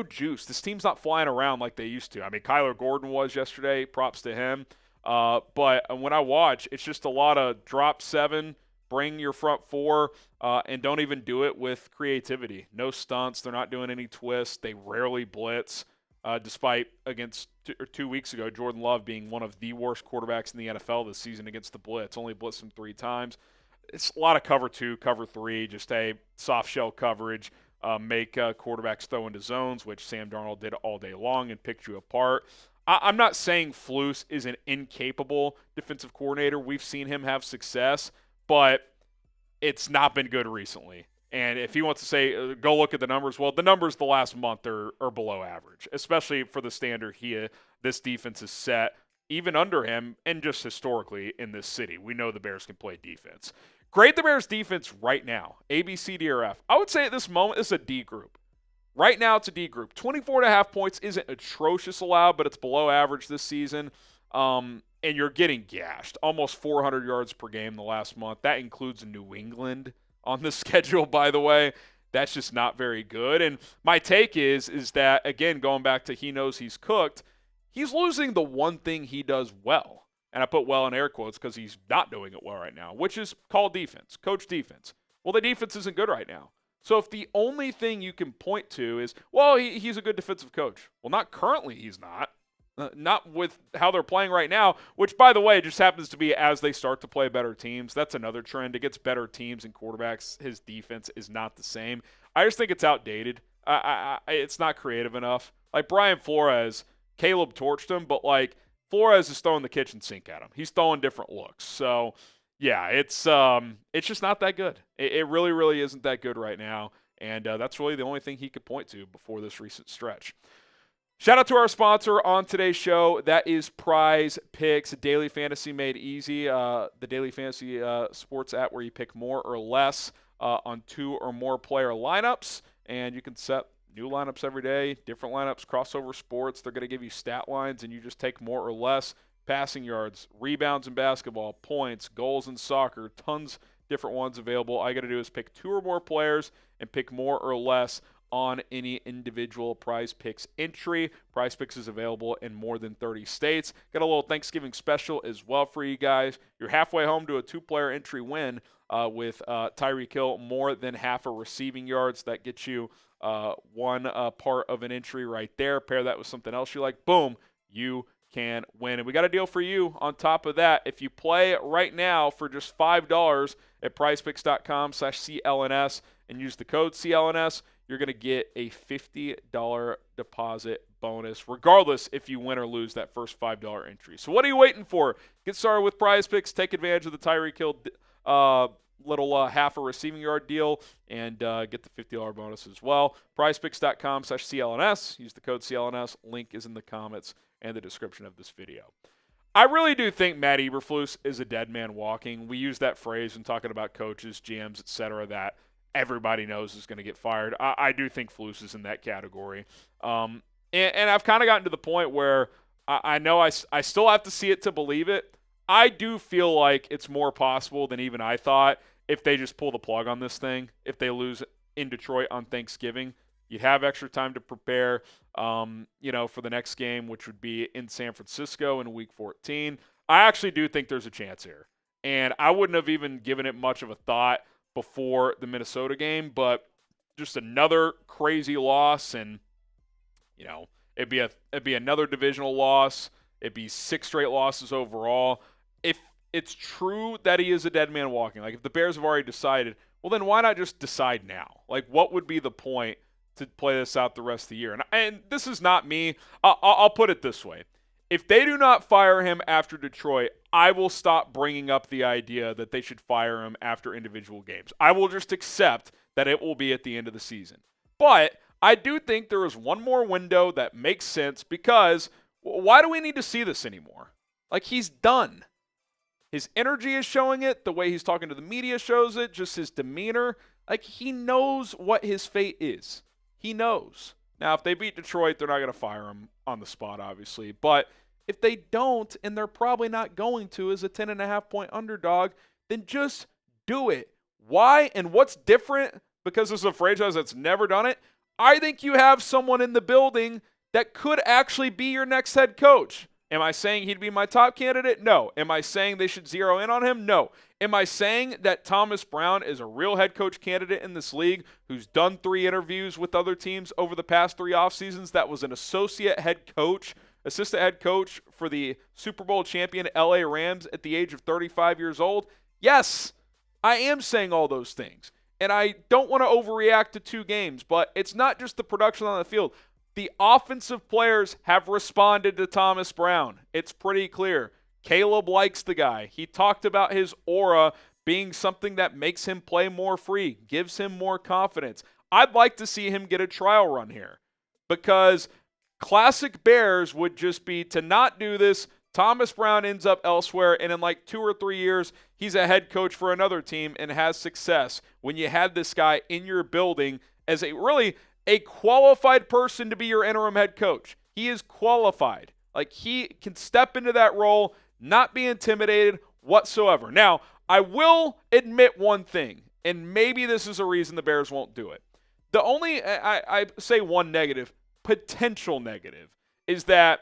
juice. This team's not flying around like they used to. I mean, Kyler Gordon was yesterday. Props to him. But when I watch, it's just a lot of drop 7, bring your front 4, and don't even do it with creativity. No stunts. They're not doing any twists. They rarely blitz. Despite against 2 weeks ago, Jordan Love being one of the worst quarterbacks in the NFL this season against the blitz. Only blitzed him 3 times. It's a lot of cover 2, cover 3, just a soft shell coverage, make quarterbacks throw into zones, which Sam Darnold did all day long and picked you apart. I'm not saying Flus is an incapable defensive coordinator. We've seen him have success, but it's not been good recently. And if he wants to say, go look at the numbers, well, the numbers the last month are below average, especially for the standard this defense is set, even under him, and just historically in this city. We know the Bears can play defense. Grade the Bears defense right now, A, B, C, D, or F. I would say at this moment, it's a D group. Right now, it's a D group. 24.5 points isn't atrocious allowed, but it's below average this season. And you're getting gashed. Almost 400 yards per game the last month. That includes New England on the schedule, by the way. That's just not very good. And my take is that, again, going back to he knows he's cooked, he's losing the one thing he does well. And I put well in air quotes because he's not doing it well right now, which is call defense, coach defense. Well, the defense isn't good right now. So if the only thing you can point to is, well, he's a good defensive coach. Well, not currently he's not. Not with how they're playing right now, which, by the way, just happens to be as they start to play better teams. That's another trend. It gets better teams and quarterbacks. His defense is not the same. I just think it's outdated. It's not creative enough. Like Brian Flores, Caleb torched him, but like Flores is throwing the kitchen sink at him. He's throwing different looks. So, yeah, it's just not that good. It really, really isn't that good right now, and that's really the only thing he could point to before this recent stretch. Shout out to our sponsor on today's show. That is Prize Picks, daily fantasy made easy. The daily fantasy sports app where you pick more or less on 2 or more player lineups, and you can set new lineups every day, different lineups, crossover sports. They're going to give you stat lines, and you just take more or less. Passing yards, rebounds in basketball, points, goals in soccer, tons different ones available. All you got to do is pick 2 or more players and pick more or less on any individual Prize Picks entry. Prize Picks is available in more than 30 states. Got a little Thanksgiving special as well for you guys. You're halfway home to a 2-player entry win with Tyreek Hill, more than half a receiving yards. That gets you one part of an entry right there. Pair that with something else you like. Boom, you can win. And we got a deal for you on top of that. If you play right now for just $5 at prizepicks.com/CLNS and use the code CLNS, you're going to get a $50 deposit bonus, regardless if you win or lose that first $5 entry. So what are you waiting for? Get started with Prize Picks. Take advantage of the Tyreek Hill little half a receiving yard deal and get the $50 bonus as well. prizepicks.com/CLNS. Use the code CLNS. Link is in the comments and the description of this video. I really do think Matt Eberflus is a dead man walking. We use that phrase when talking about coaches, GMs, etc., that everybody knows is going to get fired. I do think Flus is in that category. And I've kind of gotten to the point where I know I still have to see it to believe it. I do feel like it's more possible than even I thought if they just pull the plug on this thing, if they lose in Detroit on Thanksgiving. You'd have extra time to prepare, for the next game, which would be in San Francisco in Week 14. I actually do think there's a chance here. And I wouldn't have even given it much of a thought before the Minnesota game, but just another crazy loss, and it'd be another divisional loss. It'd be 6 straight losses overall. If it's true that he is a dead man walking, like if the Bears have already decided, well, then why not just decide now? Like, what would be the point to play this out the rest of the year? And this is not me. I'll put it this way. If they do not fire him after Detroit, I will stop bringing up the idea that they should fire him after individual games. I will just accept that it will be at the end of the season. But I do think there is one more window that makes sense, because why do we need to see this anymore? Like, he's done. His energy is showing it. The way he's talking to the media shows it. Just his demeanor. Like, he knows what his fate is. He knows. Now, if they beat Detroit, they're not going to fire him on the spot, obviously. But if they don't, and they're probably not going to as a 10.5-point underdog, then just do it. Why and what's different because this is a franchise that's never done it. I think you have someone in the building that could actually be your next head coach. Am I saying he'd be my top candidate? No. Am I saying they should zero in on him? No. Am I saying that Thomas Brown is a real head coach candidate in this league who's done 3 interviews with other teams over the past 3 off seasons, that was an assistant head coach for the Super Bowl champion LA Rams at the age of 35 years old? Yes, I am saying all those things. And I don't want to overreact to 2 games, but it's not just the production on the field. The offensive players have responded to Thomas Brown. It's pretty clear. Caleb likes the guy. He talked about his aura being something that makes him play more free, gives him more confidence. I'd like to see him get a trial run here because classic Bears would just be to not do this. Thomas Brown ends up elsewhere, and in like 2 or 3 years, he's a head coach for another team and has success when you had this guy in your building as a qualified person to be your interim head coach. He is qualified. Like, he can step into that role, not be intimidated whatsoever. Now, I will admit one thing, and maybe this is a reason the Bears won't do it. The only, I say one negative, potential negative, is that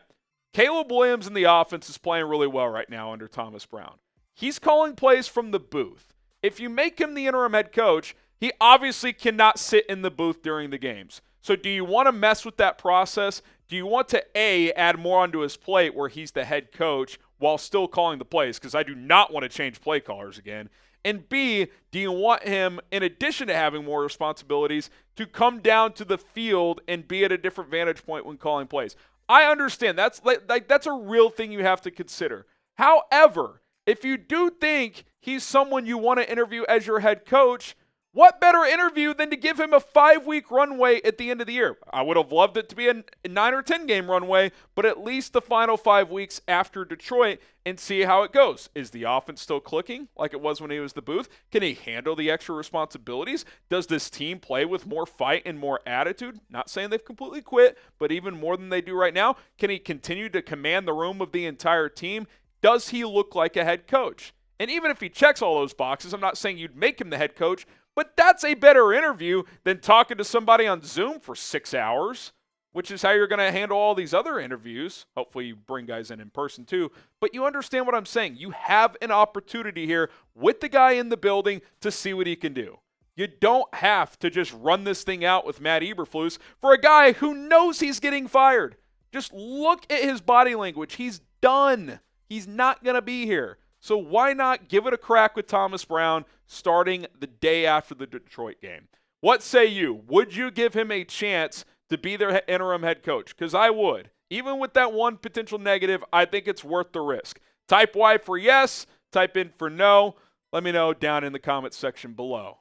Caleb Williams in the offense is playing really well right now under Thomas Brown. He's calling plays from the booth. If you make him the interim head coach, he obviously cannot sit in the booth during the games. So do you want to mess with that process? Do you want to, A, add more onto his plate where he's the head coach while still calling the plays? Because I do not want to change play callers again. And B, do you want him, in addition to having more responsibilities, to come down to the field and be at a different vantage point when calling plays? I understand. That's that's a real thing you have to consider. However, if you do think he's someone you want to interview as your head coach, what better interview than to give him a 5-week runway at the end of the year? I would have loved it to be a 9 or 10 game runway, but at least the final 5 weeks after Detroit and see how it goes. Is the offense still clicking like it was when he was the booth? Can he handle the extra responsibilities? Does this team play with more fight and more attitude? Not saying they've completely quit, but even more than they do right now. Can he continue to command the room of the entire team? Does he look like a head coach? And even if he checks all those boxes, I'm not saying you'd make him the head coach, but that's a better interview than talking to somebody on Zoom for 6 hours, which is how you're going to handle all these other interviews. Hopefully you bring guys in person too. But you understand what I'm saying. You have an opportunity here with the guy in the building to see what he can do. You don't have to just run this thing out with Matt Eberflus for a guy who knows he's getting fired. Just look at his body language. He's done. He's not going to be here. So why not give it a crack with Thomas Brown starting the day after the Detroit game? What say you? Would you give him a chance to be their interim head coach? Because I would. Even with that one potential negative, I think it's worth the risk. Type Y for yes, type in for no. Let me know down in the comments section below.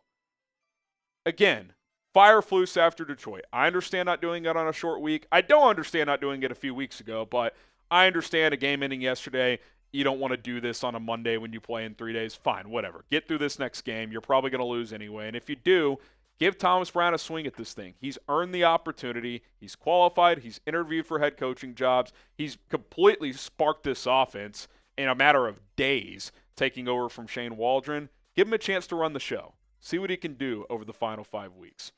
Again, fire Flus after Detroit. I understand not doing it on a short week. I don't understand not doing it a few weeks ago, but I understand a game ending yesterday. You don't want to do this on a Monday when you play in 3 days. Fine, whatever. Get through this next game. You're probably going to lose anyway. And if you do, give Thomas Brown a swing at this thing. He's earned the opportunity. He's qualified. He's interviewed for head coaching jobs. He's completely sparked this offense in a matter of days, taking over from Shane Waldron. Give him a chance to run the show. See what he can do over the final 5 weeks.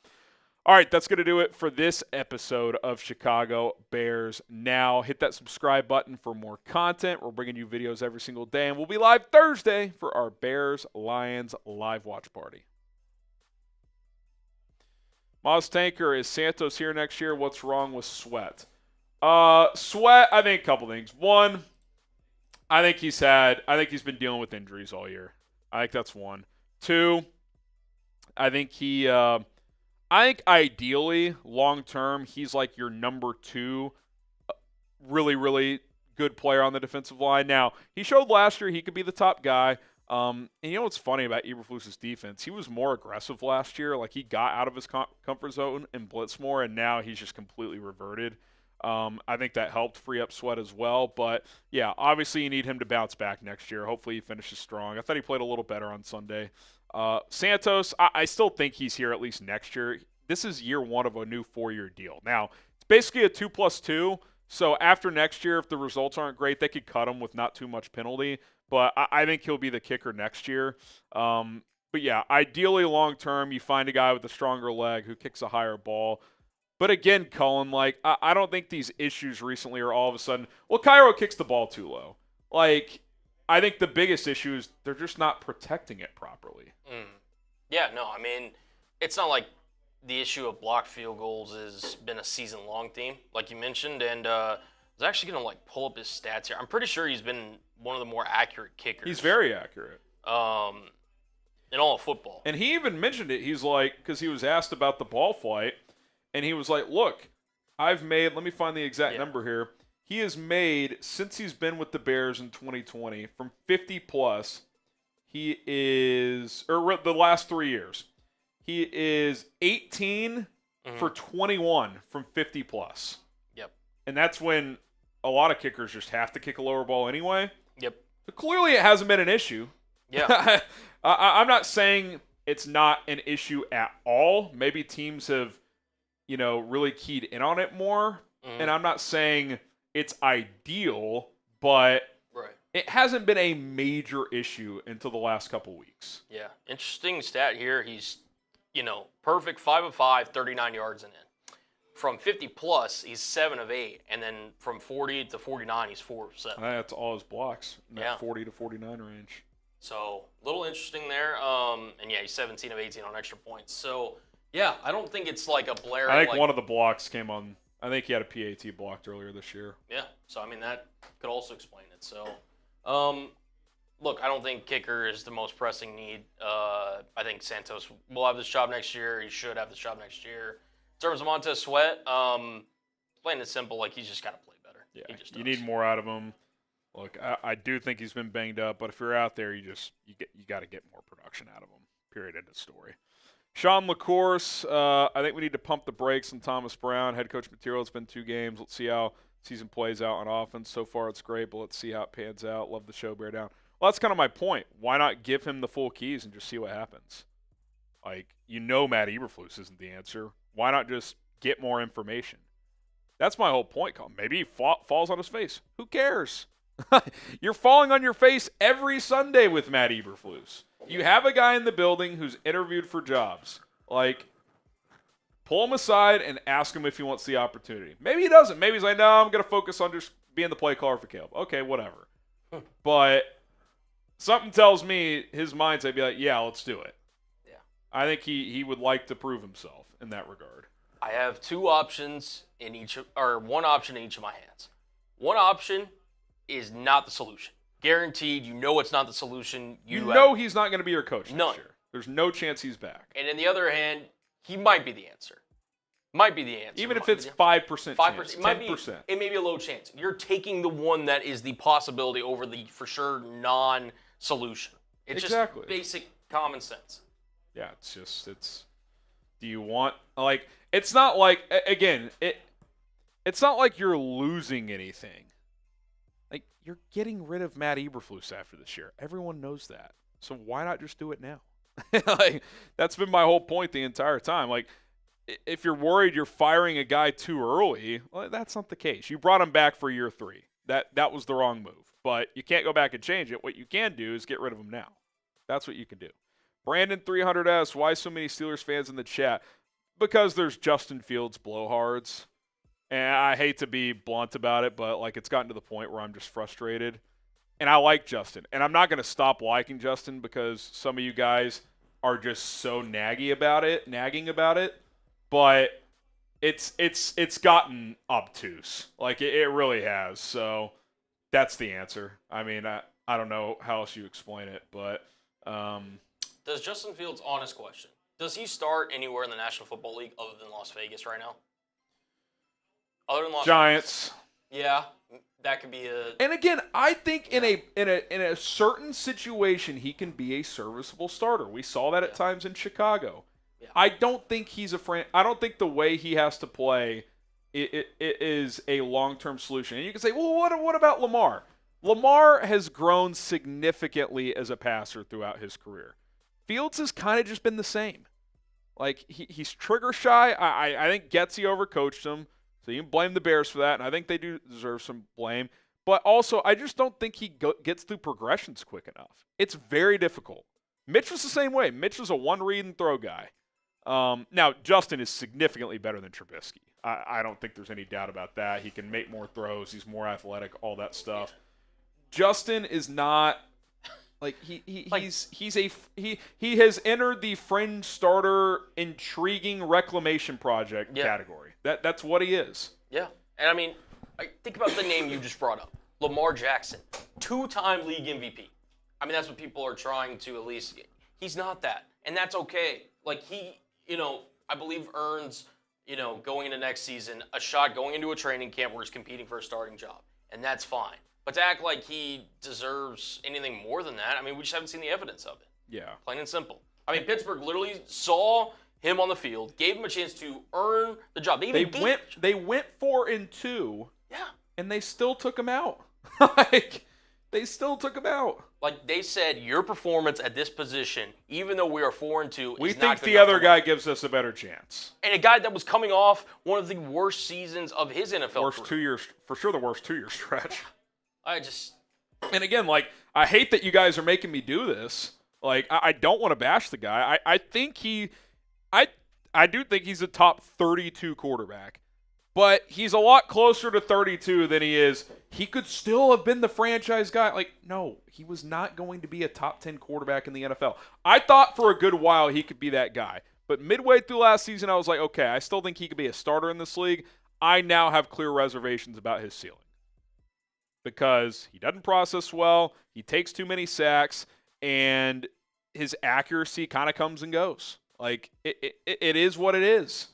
All right, that's going to do it for this episode of Chicago Bears Now. Hit that subscribe button for more content. We're bringing you videos every single day, and we'll be live Thursday for our Bears-Lions live watch party. Moz Tanker, is Santos here next year? What's wrong with Sweat? Sweat, I think a couple things. One, I think he's been dealing with injuries all year. I think that's one. Two, I think ideally, long-term, he's like your number 2 really, really good player on the defensive line. Now, he showed last year he could be the top guy. And you know what's funny about Eberflus's defense? He was more aggressive last year. Like, he got out of his comfort zone and blitzed more, and now he's just completely reverted. I think that helped free up Sweat as well. But, yeah, obviously you need him to bounce back next year. Hopefully he finishes strong. I thought he played a little better on Sunday. Santos, I still think he's here at least next year. This is year 1 of a new 4-year deal. Now, it's basically a 2+2, so after next year, if the results aren't great, they could cut him with not too much penalty, but I think he'll be the kicker next year. But yeah, ideally long term, you find a guy with a stronger leg who kicks a higher ball. But again, Cullen, like I don't think these issues recently are all of a sudden, well, Cairo kicks the ball too low. Like, I think the biggest issue is they're just not protecting it properly. Yeah, no, I mean, it's not like the issue of blocked field goals has been a season-long theme, like you mentioned, and I was actually going to, like, pull up his stats here. I'm pretty sure he's been one of the more accurate kickers. He's very accurate. In all of football. And he even mentioned it. He's like, because he was asked about the ball flight, and he was like, look, I've made, let me find the exact number here. He has made, since he's been with the Bears in 2020, from 50 plus, he is, or the last 3 years, he is 18 for 21 from 50 plus. Yep. And that's when a lot of kickers just have to kick a lower ball anyway. Yep. But clearly it hasn't been an issue. Yeah. I'm not saying it's not an issue at all. Maybe teams have, really keyed in on it more. And I'm not saying it's ideal, but it hasn't been a major issue until the last couple weeks. Yeah. Interesting stat here. He's, perfect 5 of 5, 39 yards in it. From 50 plus, he's 7 of 8. And then from 40 to 49, he's 4 of 7. That's all his blocks in that 40 to 49 range. So, a little interesting there. And yeah, he's 17 of 18 on extra points. So, yeah, I don't think it's like a Blair. I think one of the blocks came on. I think he had a PAT blocked earlier this year. Yeah. So, I mean, that could also explain it. So, look, I don't think kicker is the most pressing need. I think Santos will have this job next year. He should have this job next year. In terms of Montez Sweat, plain and simple, like he's just got to play better. Yeah, he just you need more out of him. Look, I do think he's been banged up, but if you're out there, you got to get more production out of him. Period. End of story. Sean LaCourse, I think we need to pump the brakes on Thomas Brown. Head coach material. It's been 2 games. Let's see how season plays out on offense. So far, it's great, but let's see how it pans out. Love the show. Bear down. Well, that's kind of my point. Why not give him the full keys and just see what happens? Like, Matt Eberflus isn't the answer. Why not just get more information? That's my whole point, Colin. Maybe he falls on his face. Who cares? You're falling on your face every Sunday with Matt Eberflus. You have a guy in the building who's interviewed for jobs. Like, pull him aside and ask him if he wants the opportunity. Maybe he doesn't. Maybe he's like, no, I'm going to focus on just being the play caller for Caleb. Okay, whatever. But something tells me his mindset would be like, yeah, let's do it. Yeah. I think he would like to prove himself in that regard. I have 2 options in each, or 1 option in each of my hands. One option is not the solution. Guaranteed, it's not the solution. He's not going to be your coach next year. There's no chance he's back. And on the other hand, he might be the answer. Might be the answer. Even if it's 5% chance, 10%. It may be a low chance. You're taking the one that is the possibility over the, for sure, non-solution. It's just basic common sense. Yeah, do you want, like, it's not like, again, it's not like you're losing anything. Like, you're getting rid of Matt Eberflus after this year. Everyone knows that. So why not just do it now? Like, that's been my whole point the entire time. Like, if you're worried you're firing a guy too early, well, that's not the case. You brought him back for year 3. That was the wrong move. But you can't go back and change it. What you can do is get rid of him now. That's what you can do. Brandon 300S, why so many Steelers fans in the chat? Because there's Justin Fields blowhards. And I hate to be blunt about it, but like, it's gotten to the point where I'm just frustrated. And I like Justin. And I'm not going to stop liking Justin because some of you guys are just so nagging about it. But it's gotten obtuse. Like, it really has. So that's the answer. I mean, I don't know how else you explain it, but does Justin Fields, honest question, does he start anywhere in the National Football League other than Las Vegas right now? Other than Las Giants. Vegas? Yeah, that could be a. And again, I think in a certain situation he can be a serviceable starter. We saw that at times in Chicago. Yeah. I don't think I don't think the way he has to play it is a long-term solution. And you can say, well, what about Lamar? Lamar has grown significantly as a passer throughout his career. Fields has kind of just been the same. Like, he's trigger shy. I think Getsy overcoached him. So you can blame the Bears for that, and I think they do deserve some blame. But also, I just don't think he gets through progressions quick enough. It's very difficult. Mitch was the same way. Mitch was a one read and throw guy. Now, Justin is significantly better than Trubisky. I don't think there's any doubt about that. He can make more throws. He's more athletic, all that stuff. Justin is not like he has entered the fringe starter intriguing reclamation project category. That's what he is. Yeah. And I mean, think about the name you just brought up. Lamar Jackson, 2-time league MVP. I mean, that's what people are trying to at least get. He's not that. And that's okay. Like he, I believe earns, going into next season, a shot going into a training camp where he's competing for a starting job. And that's fine. But to act like he deserves anything more than that, I mean, we just haven't seen the evidence of it. Yeah. Plain and simple. I mean, Pittsburgh literally saw him on the field, gave him a chance to earn the job. They went 4-2. Yeah. And they still took him out. They still took him out. Like they said, your performance at this position, even though we are 4-2, we is not think good the enough other guy gives us a better chance. And a guy that was coming off one of the worst seasons of his NFL worst career. 2 years, for sure, the worst 2 year stretch. And again, I hate that you guys are making me do this. I don't want to bash the guy. I think I do think he's a top 32 quarterback. But he's a lot closer to 32 than he is. He could still have been the franchise guy. No, he was not going to be a top 10 quarterback in the NFL. I thought for a good while he could be that guy. But midway through last season, I was like, okay, I still think he could be a starter in this league. I now have clear reservations about his ceiling. Because he doesn't process well, he takes too many sacks, and his accuracy kind of comes and goes. It is what it is.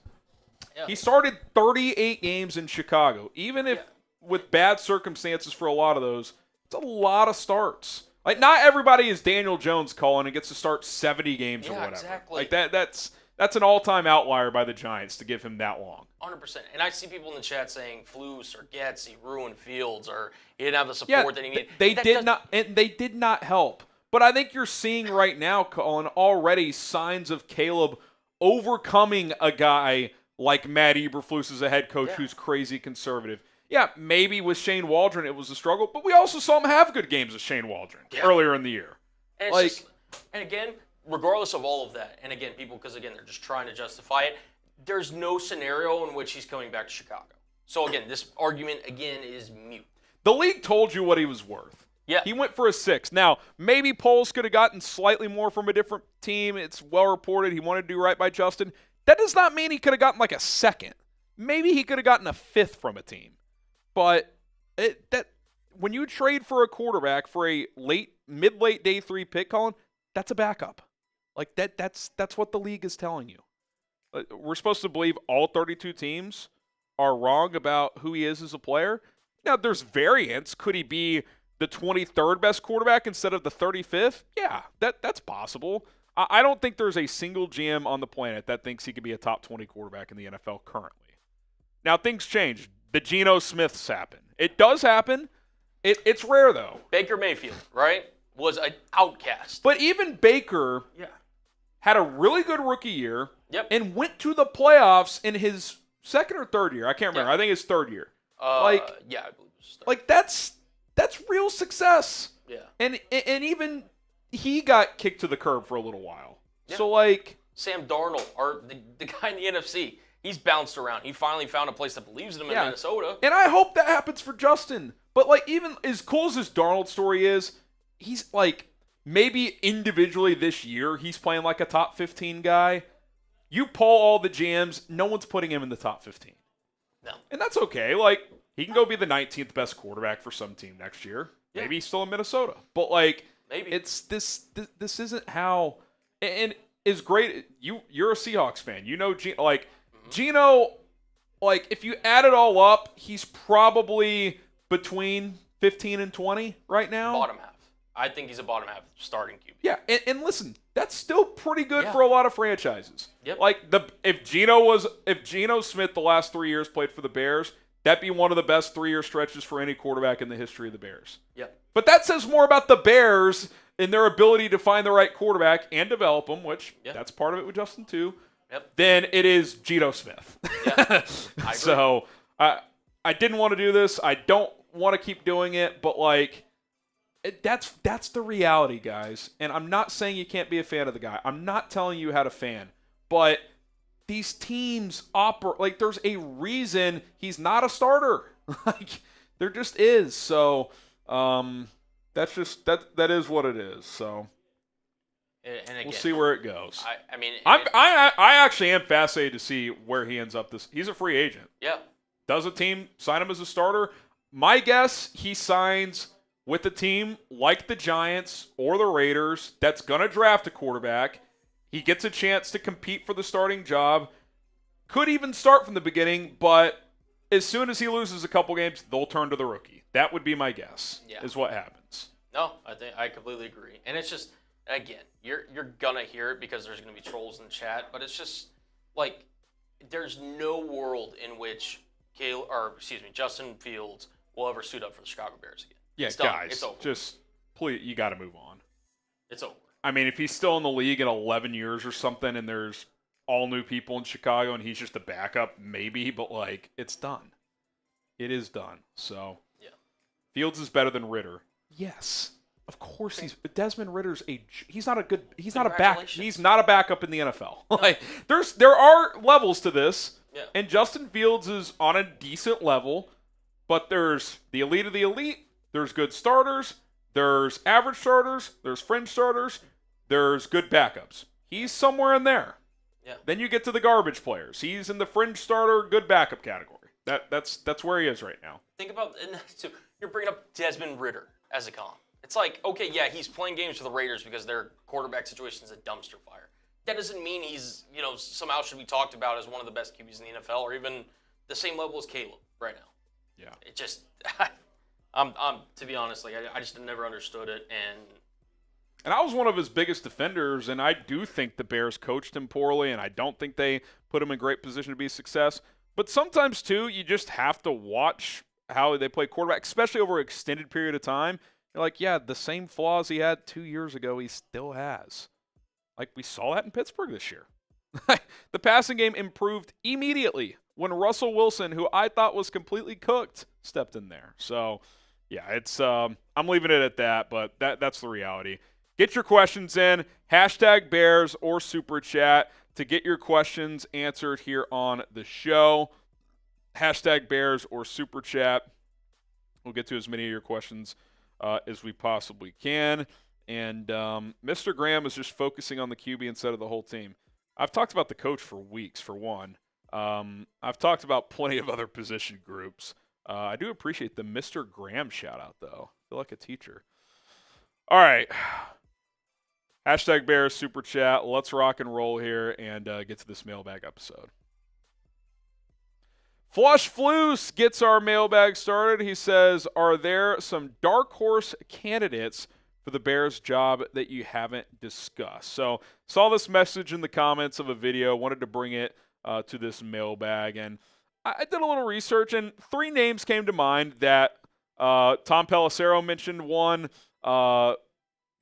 Yeah. He started 38 games in Chicago. Even if with bad circumstances for a lot of those, it's a lot of starts. Not everybody is Daniel Jones calling and gets to start 70 games or whatever. Exactly. That's an all-time outlier by the Giants to give him that long. 100%. And I see people in the chat saying Flus or Getz, he ruined Fields, or he didn't have the support that he needed. They did not help. But I think you're seeing right now, Colin, already signs of Caleb overcoming a guy like Matt Eberflus as a head coach who's crazy conservative. Yeah, maybe with Shane Waldron it was a struggle, but we also saw him have good games with Shane Waldron earlier in the year. And and again, regardless of all of that, and again, people, because again, they're just trying to justify it, there's no scenario in which he's coming back to Chicago. So again, this argument, again, is mute. The league told you what he was worth. Yeah. He went for a 6. Now, maybe Poles could have gotten slightly more from a different team. It's well reported he wanted to do right by Justin. That does not mean he could have gotten a 2nd. Maybe he could have gotten a 5th from a team. But when you trade for a quarterback for a mid-late day 3 pick, Colin, that's a backup. That's what the league is telling you. We're supposed to believe all 32 teams are wrong about who he is as a player. Now, there's variance. Could he be the 23rd best quarterback instead of the 35th? Yeah, that's possible. I don't think there's a single GM on the planet that thinks he could be a top 20 quarterback in the NFL currently. Now, things change. The Geno Smiths happen. It does happen. It's rare, though. Baker Mayfield, right, was an outcast. But even Baker had a really good rookie year and went to the playoffs in his 2nd or 3rd year. I can't remember. I think it's 3rd year. I believe it was 3rd. That's real success. Yeah. And even he got kicked to the curb for a little while. Yeah. So, Sam Darnold, or the guy in the NFC, he's bounced around. He finally found a place that believes in him in Minnesota. And I hope that happens for Justin. But, even as cool as this Darnold story is, he's, maybe individually this year he's playing like a top 15 guy. You poll all the GMs, no one's putting him in the top 15. No. And that's okay. He can go be the 19th best quarterback for some team next year. Yeah. Maybe he's still in Minnesota. But, maybe it's this isn't how – and is great. You're a Seahawks fan. You know Geno, if you add it all up, he's probably between 15 and 20 right now. Bottom half. I think he's a bottom half starting QB. Yeah, and listen, that's still pretty good for a lot of franchises. Yep. If Geno Smith the last 3 years played for the Bears, that'd be one of the best 3-year stretches for any quarterback in the history of the Bears. Yep. But that says more about the Bears and their ability to find the right quarterback and develop them, which that's part of it with Justin too. Yep. Than it is Geno Smith. Yeah, I agree. So I didn't want to do this. I don't want to keep doing it, but That's the reality, guys. And I'm not saying you can't be a fan of the guy. I'm not telling you how to fan. But these teams operate like there's a reason he's not a starter. Like there just is. So that's just that is what it is. So And again, we'll see where it goes. I mean, I actually am fascinated to see where he ends up. He's a free agent. yeah. Does a team sign him as a starter? My guess, he signs with a team like the Giants or the Raiders that's going to draft a quarterback. He gets a chance to compete for the starting job. Could even start from the beginning, but as soon as he loses a couple games, they'll turn to the rookie. That would be my guess, is what happens. No, I completely agree. And it's just, again, you're going to hear it because there's going to be trolls in the chat, but it's just like there's no world in which Justin Fields will ever suit up for the Chicago Bears again. Yeah, it's done. guys, it's over. Just please, you got to move on. It's over. I mean, if he's still in the league in 11 years or something and there's all new people in Chicago and he's just a backup, maybe, but, like, it's done. It is done. So, yeah. Fields is better than Ritter. Yes. Of course Desmond Ritter's he's not a backup in the NFL. No. Like there are levels to this. Yeah. And Justin Fields is on a decent level, but there's the elite of the elite, there's good starters, there's average starters, there's fringe starters, there's good backups. He's somewhere in there. Yeah. Then you get to the garbage players. He's in the fringe starter, good backup category. That's where he is right now. Think about you're bringing up Desmond Ritter as a comp. It's like, okay, yeah, he's playing games for the Raiders because their quarterback situation is a dumpster fire. That doesn't mean he's, somehow should be talked about as one of the best QBs in the NFL or even the same level as Caleb right now. Yeah. It just, I'm to be honest, like I just never understood it, and I was one of his biggest defenders, and I do think the Bears coached him poorly, and I don't think they put him in great position to be a success. But sometimes too, you just have to watch how they play quarterback, especially over an extended period of time. You're like, yeah, the same flaws he had 2 years ago, he still has. Like, we saw that in Pittsburgh this year. The passing game improved immediately when Russell Wilson, who I thought was completely cooked, stepped in there. So, yeah, it's I'm leaving it at that, but that's the reality. Get your questions in, #Bears or Super Chat to get your questions answered here on the show. #Bears or Super Chat. We'll get to as many of your questions as we possibly can. And Mr. Graham is just focusing on the QB instead of the whole team. I've talked about the coach for weeks, for one. I've talked about plenty of other position groups. I do appreciate the Mr. Graham shout-out, though. I feel like a teacher. All right. #Bears Super Chat. Let's rock and roll here and get to this mailbag episode. Flush Floose gets our mailbag started. He says, are there some dark horse candidates for the Bears job that you haven't discussed? So saw this message in the comments of a video, wanted to bring it to this mailbag. And I did a little research, and 3 names came to mind that Tom Pelissero mentioned one,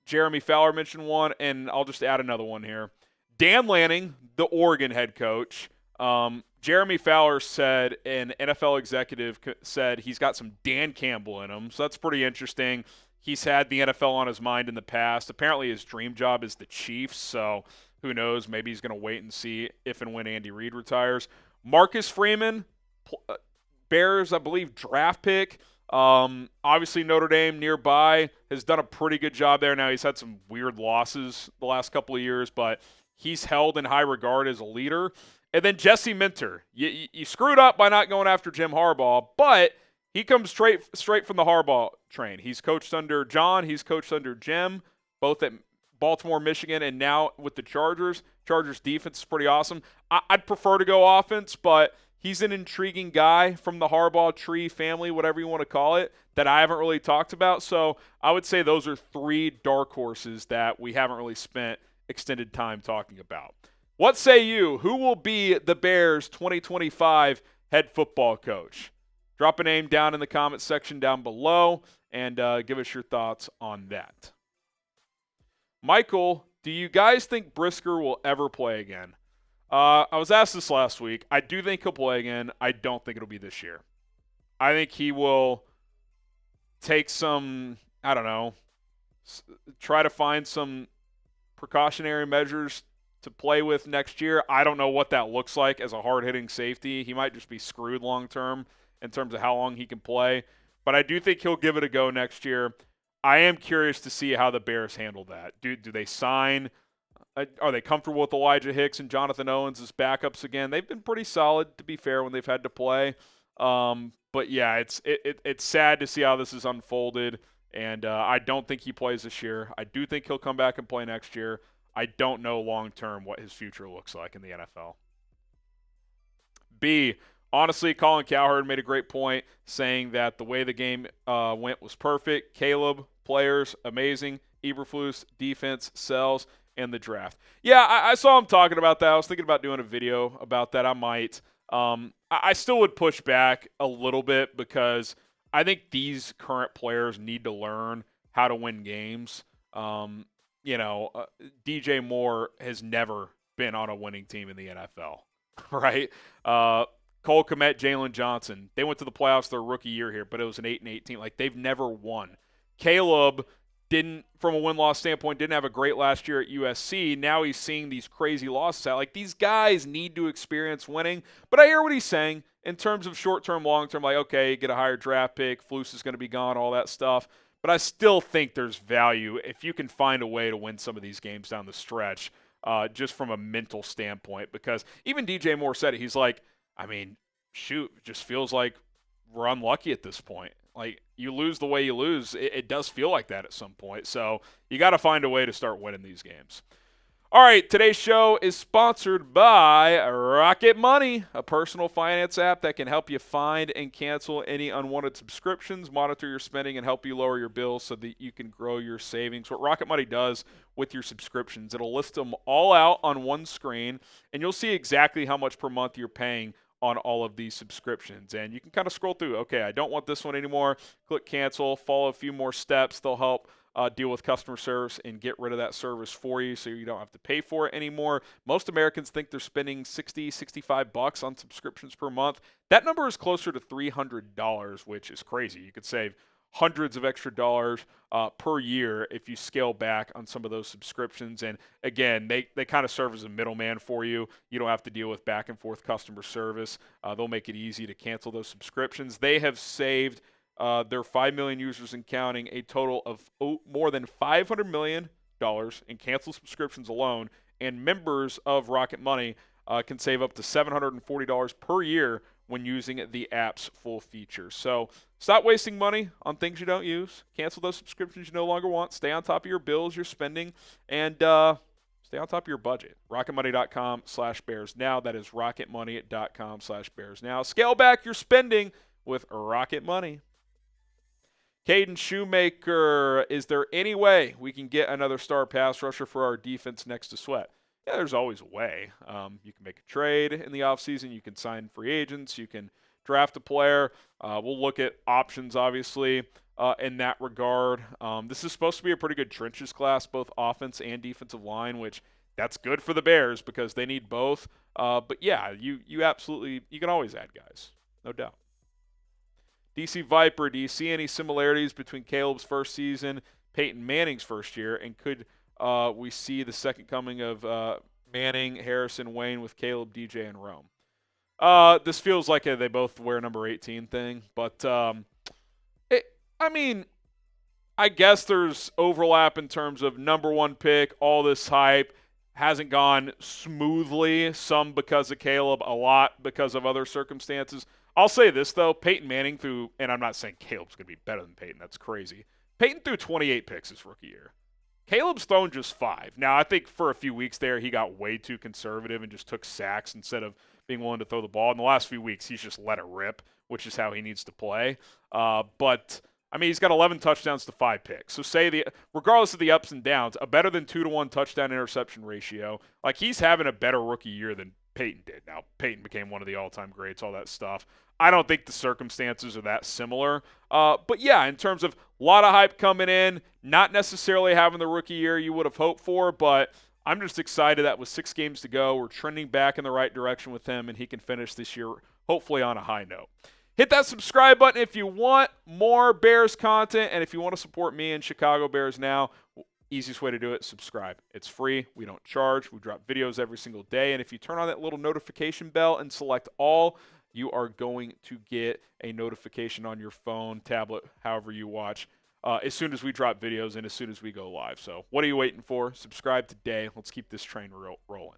Jeremy Fowler mentioned one, and I'll just add another one here. Dan Lanning, the Oregon head coach. Jeremy Fowler said, an NFL executive said he's got some Dan Campbell in him, so that's pretty interesting. He's had the NFL on his mind in the past. Apparently his dream job is the Chiefs, so who knows? Maybe he's going to wait and see if and when Andy Reid retires. Marcus Freeman, Bears, I believe, draft pick. Obviously Notre Dame nearby, has done a pretty good job there. Now he's had some weird losses the last couple of years, but he's held in high regard as a leader. And then Jesse Minter. You screwed up by not going after Jim Harbaugh, but he comes straight from the Harbaugh train. He's coached under John. He's coached under Jim, both at Baltimore, Michigan, and now with the Chargers. Chargers defense is pretty awesome. I'd prefer to go offense, but he's an intriguing guy from the Harbaugh tree family, whatever you want to call it, that I haven't really talked about. So I would say those are 3 dark horses that we haven't really spent extended time talking about. What say you? Who will be the Bears' 2025 head football coach? Drop a name down in the comment section down below and give us your thoughts on that. Michael, do you guys think Brisker will ever play again? I was asked this last week. I do think he'll play again. I don't think it'll be this year. I think he will take some, try to find some precautionary measures to play with next year. I don't know what that looks like as a hard-hitting safety. He might just be screwed long-term in terms of how long he can play. But I do think he'll give it a go next year. I am curious to see how the Bears handle that. Do they sign? Are they comfortable with Elijah Hicks and Jonathan Owens as backups again? They've been pretty solid, to be fair, when they've had to play. But yeah, it's sad to see how this has unfolded. And I don't think he plays this year. I do think he'll come back and play next year. I don't know long-term what his future looks like in the NFL. B, honestly, Colin Cowherd made a great point saying that the way the game went was perfect. Caleb, players, amazing. Eberflus, defense, sells, and the draft. Yeah, I saw him talking about that. I was thinking about doing a video about that. I might. I still would push back a little bit because I think these current players need to learn how to win games. DJ Moore has never been on a winning team in the NFL, right? Cole Kmet, Jalen Johnson, they went to the playoffs their rookie year here, but it was an 8-8 team. Like, they've never won. Caleb didn't, from a win-loss standpoint, didn't have a great last year at USC. Now he's seeing these crazy losses out. Like, these guys need to experience winning. But I hear what he's saying in terms of short-term, long-term, like, okay, get a higher draft pick, Flus is going to be gone, all that stuff. But I still think there's value if you can find a way to win some of these games down the stretch, just from a mental standpoint. Because even DJ Moore said it. He's like, I mean, shoot, it just feels like we're unlucky at this point. Like, you lose the way you lose, it does feel like that at some point. So you got to find a way to start winning these games. All right, today's show is sponsored by Rocket Money, a personal finance app that can help you find and cancel any unwanted subscriptions, monitor your spending, and help you lower your bills so that you can grow your savings. What Rocket Money does with your subscriptions, it'll list them all out on one screen, and you'll see exactly how much per month you're paying on all of these subscriptions. And you can kind of scroll through, okay, I don't want this one anymore. Click cancel, follow a few more steps. They'll help deal with customer service and get rid of that service for you so you don't have to pay for it anymore. Most Americans think they're spending $60, $65 on subscriptions per month. That number is closer to $300, which is crazy. You could save hundreds of extra dollars per year if you scale back on some of those subscriptions. And again, they kind of serve as a middleman for you. You don't have to deal with back and forth customer service. They'll make it easy to cancel those subscriptions. They have saved their 5 million users and counting a total of more than $500 million in canceled subscriptions alone. And members of Rocket Money can save up to $740 per year when using the app's full features. So stop wasting money on things you don't use. Cancel those subscriptions you no longer want. Stay on top of your bills, your spending, and stay on top of your budget. RocketMoney.com/Bears now. That is RocketMoney.com/Bears now. Scale back your spending with Rocket Money. Caden Shoemaker, is there any way we can get another star pass rusher for our defense next to Sweat? Yeah, there's always a way. You can make a trade in the offseason. You can sign free agents. You can draft a player. We'll look at options, obviously, in that regard. This is supposed to be a pretty good trenches class, both offense and defensive line, which that's good for the Bears because they need both. But, yeah, you absolutely – you can always add guys, no doubt. DC Viper, do you see any similarities between Caleb's first season, Peyton Manning's first year, and could we see the second coming of Manning, Harrison, Wayne with Caleb, DJ, and Rome? This feels like they both wear number 18 thing, but I guess there's overlap in terms of number one pick, all this hype hasn't gone smoothly, some because of Caleb, a lot because of other circumstances. I'll say this, though. Peyton Manning threw, and I'm not saying Caleb's going to be better than Peyton. That's crazy. Peyton threw 28 picks his rookie year. Caleb's thrown just 5. Now, I think for a few weeks there, he got way too conservative and just took sacks instead of being willing to throw the ball. In the last few weeks, he's just let it rip, which is how he needs to play. But he's got 11 touchdowns to 5 picks. So regardless of the ups and downs, a better than 2-to-1 touchdown interception ratio. Like, he's having a better rookie year than Peyton did. Now, Peyton became one of the all-time greats, all that stuff. I don't think the circumstances are that similar. But, yeah, in terms of a lot of hype coming in, not necessarily having the rookie year you would have hoped for, but I'm just excited that with 6 games to go, we're trending back in the right direction with him, and he can finish this year hopefully on a high note. Hit that subscribe button if you want more Bears content, and if you want to support me and Chicago Bears now, easiest way to do it, subscribe. It's free. We don't charge. We drop videos every single day, and if you turn on that little notification bell and select all, you are going to get a notification on your phone, tablet, however you watch, as soon as we drop videos and as soon as we go live. So what are you waiting for? Subscribe today. Let's keep this train rolling.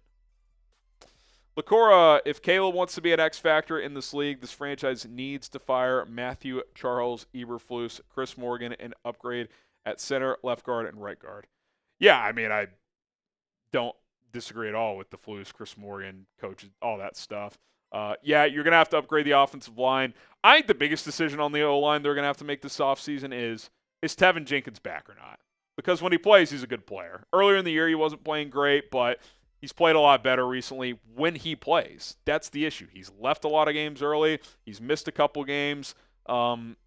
Lacora, if Caleb wants to be an X factor in this league, this franchise needs to fire Matthew, Charles, Eberflus, Chris Morgan, and upgrade at center, left guard, and right guard. Yeah, I mean, I don't disagree at all with the Flus, Chris Morgan, coaches, all that stuff. Yeah, you're going to have to upgrade the offensive line. I think the biggest decision on the O-line they're going to have to make this offseason is Tevin Jenkins back or not? Because when he plays, he's a good player. Earlier in the year, he wasn't playing great, but he's played a lot better recently when he plays. That's the issue. He's left a lot of games early. He's missed a couple games.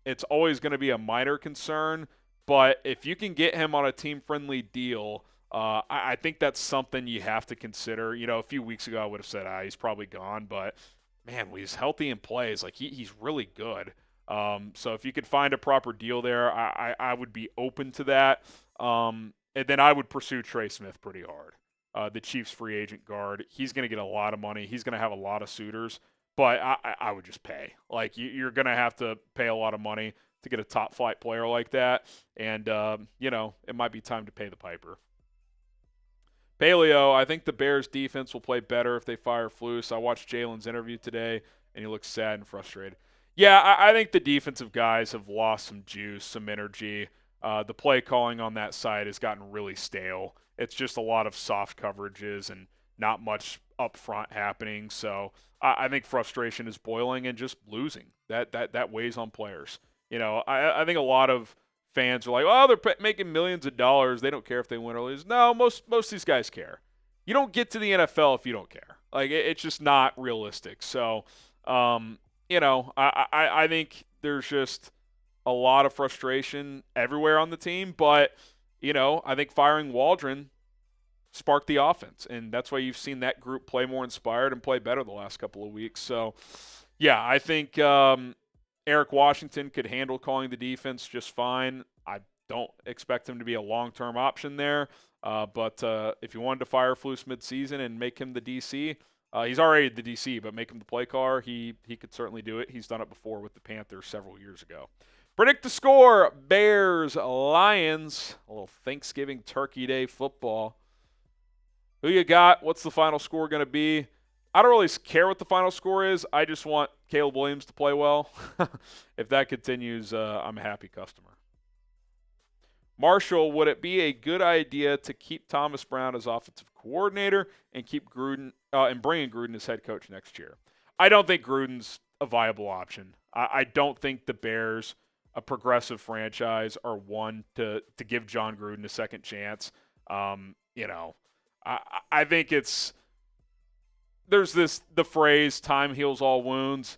It's always going to be a minor concern, but if you can get him on a team-friendly deal, I think that's something you have to consider. You know, a few weeks ago I would have said, he's probably gone, but man, when he's healthy and plays, like he's really good. So if you could find a proper deal there, I would be open to that. And then I would pursue Trey Smith pretty hard. The Chiefs free agent guard. He's going to get a lot of money. He's going to have a lot of suitors, but I would just pay. Like, you're going to have to pay a lot of money to get a top flight player like that. And, it might be time to pay the piper. Paleo, I think the Bears defense will play better if they fire Flus. I watched Jalen's interview today, and he looks sad and frustrated. Yeah, I think the defensive guys have lost some juice, some energy. The play calling on that side has gotten really stale. It's just a lot of soft coverages and not much up front happening. So I think frustration is boiling and just losing. That weighs on players. You know, I think a lot of fans are like, oh, they're making millions of dollars. They don't care if they win or lose. No, most of these guys care. You don't get to the NFL if you don't care. Like, it's just not realistic. So, I think there's just a lot of frustration everywhere on the team. But, I think firing Waldron sparked the offense. And that's why you've seen that group play more inspired and play better the last couple of weeks. So, yeah, I think Eric Washington could handle calling the defense just fine. I don't expect him to be a long-term option there. But if you wanted to fire Flus mid-season and make him the DC, he's already the DC, but make him the play caller, he could certainly do it. He's done it before with the Panthers several years ago. Predict the score, Bears, Lions, a little Thanksgiving Turkey Day football. Who you got? What's the final score going to be? I don't really care what the final score is. I just want Caleb Williams to play well. If that continues, I'm a happy customer. Marshall, would it be a good idea to keep Thomas Brown as offensive coordinator and keep Gruden and bring in Gruden as head coach next year? I don't think Gruden's a viable option. I don't think the Bears, a progressive franchise, are one to give John Gruden a second chance. I think there's the phrase "time heals all wounds."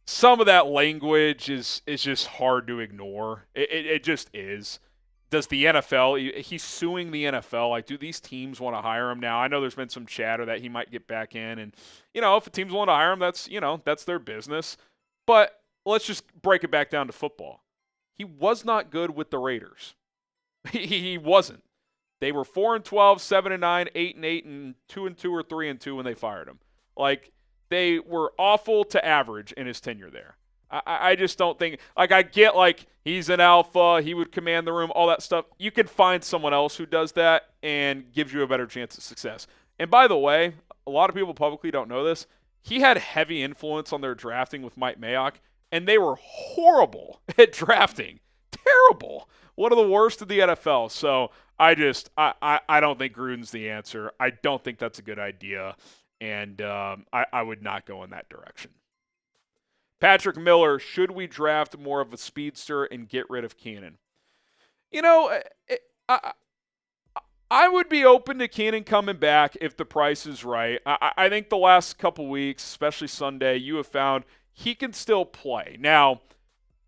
Some of that language is just hard to ignore. It just is. Does the NFL? He's suing the NFL. Like, do these teams want to hire him now? I know there's been some chatter that he might get back in, and if a team's willing to hire him, that's their business. But let's just break it back down to football. He was not good with the Raiders. He wasn't. They were 4-12, 7-9, 8-8, and 2-2 or 3-2 when they fired him. Like, they were awful to average in his tenure there. I just don't think, like, I get, like, he's an alpha, he would command the room, all that stuff. You could find someone else who does that and gives you a better chance of success. And by the way, a lot of people publicly don't know this. He had heavy influence on their drafting with Mike Mayock, and they were horrible at drafting. Terrible. One of the worst in the NFL. So I don't think Gruden's the answer. I don't think that's a good idea. And I would not go in that direction. Patrick Miller, should we draft more of a speedster and get rid of Keenan? I would be open to Keenan coming back if the price is right. I think the last couple weeks, especially Sunday, you have found he can still play. Now,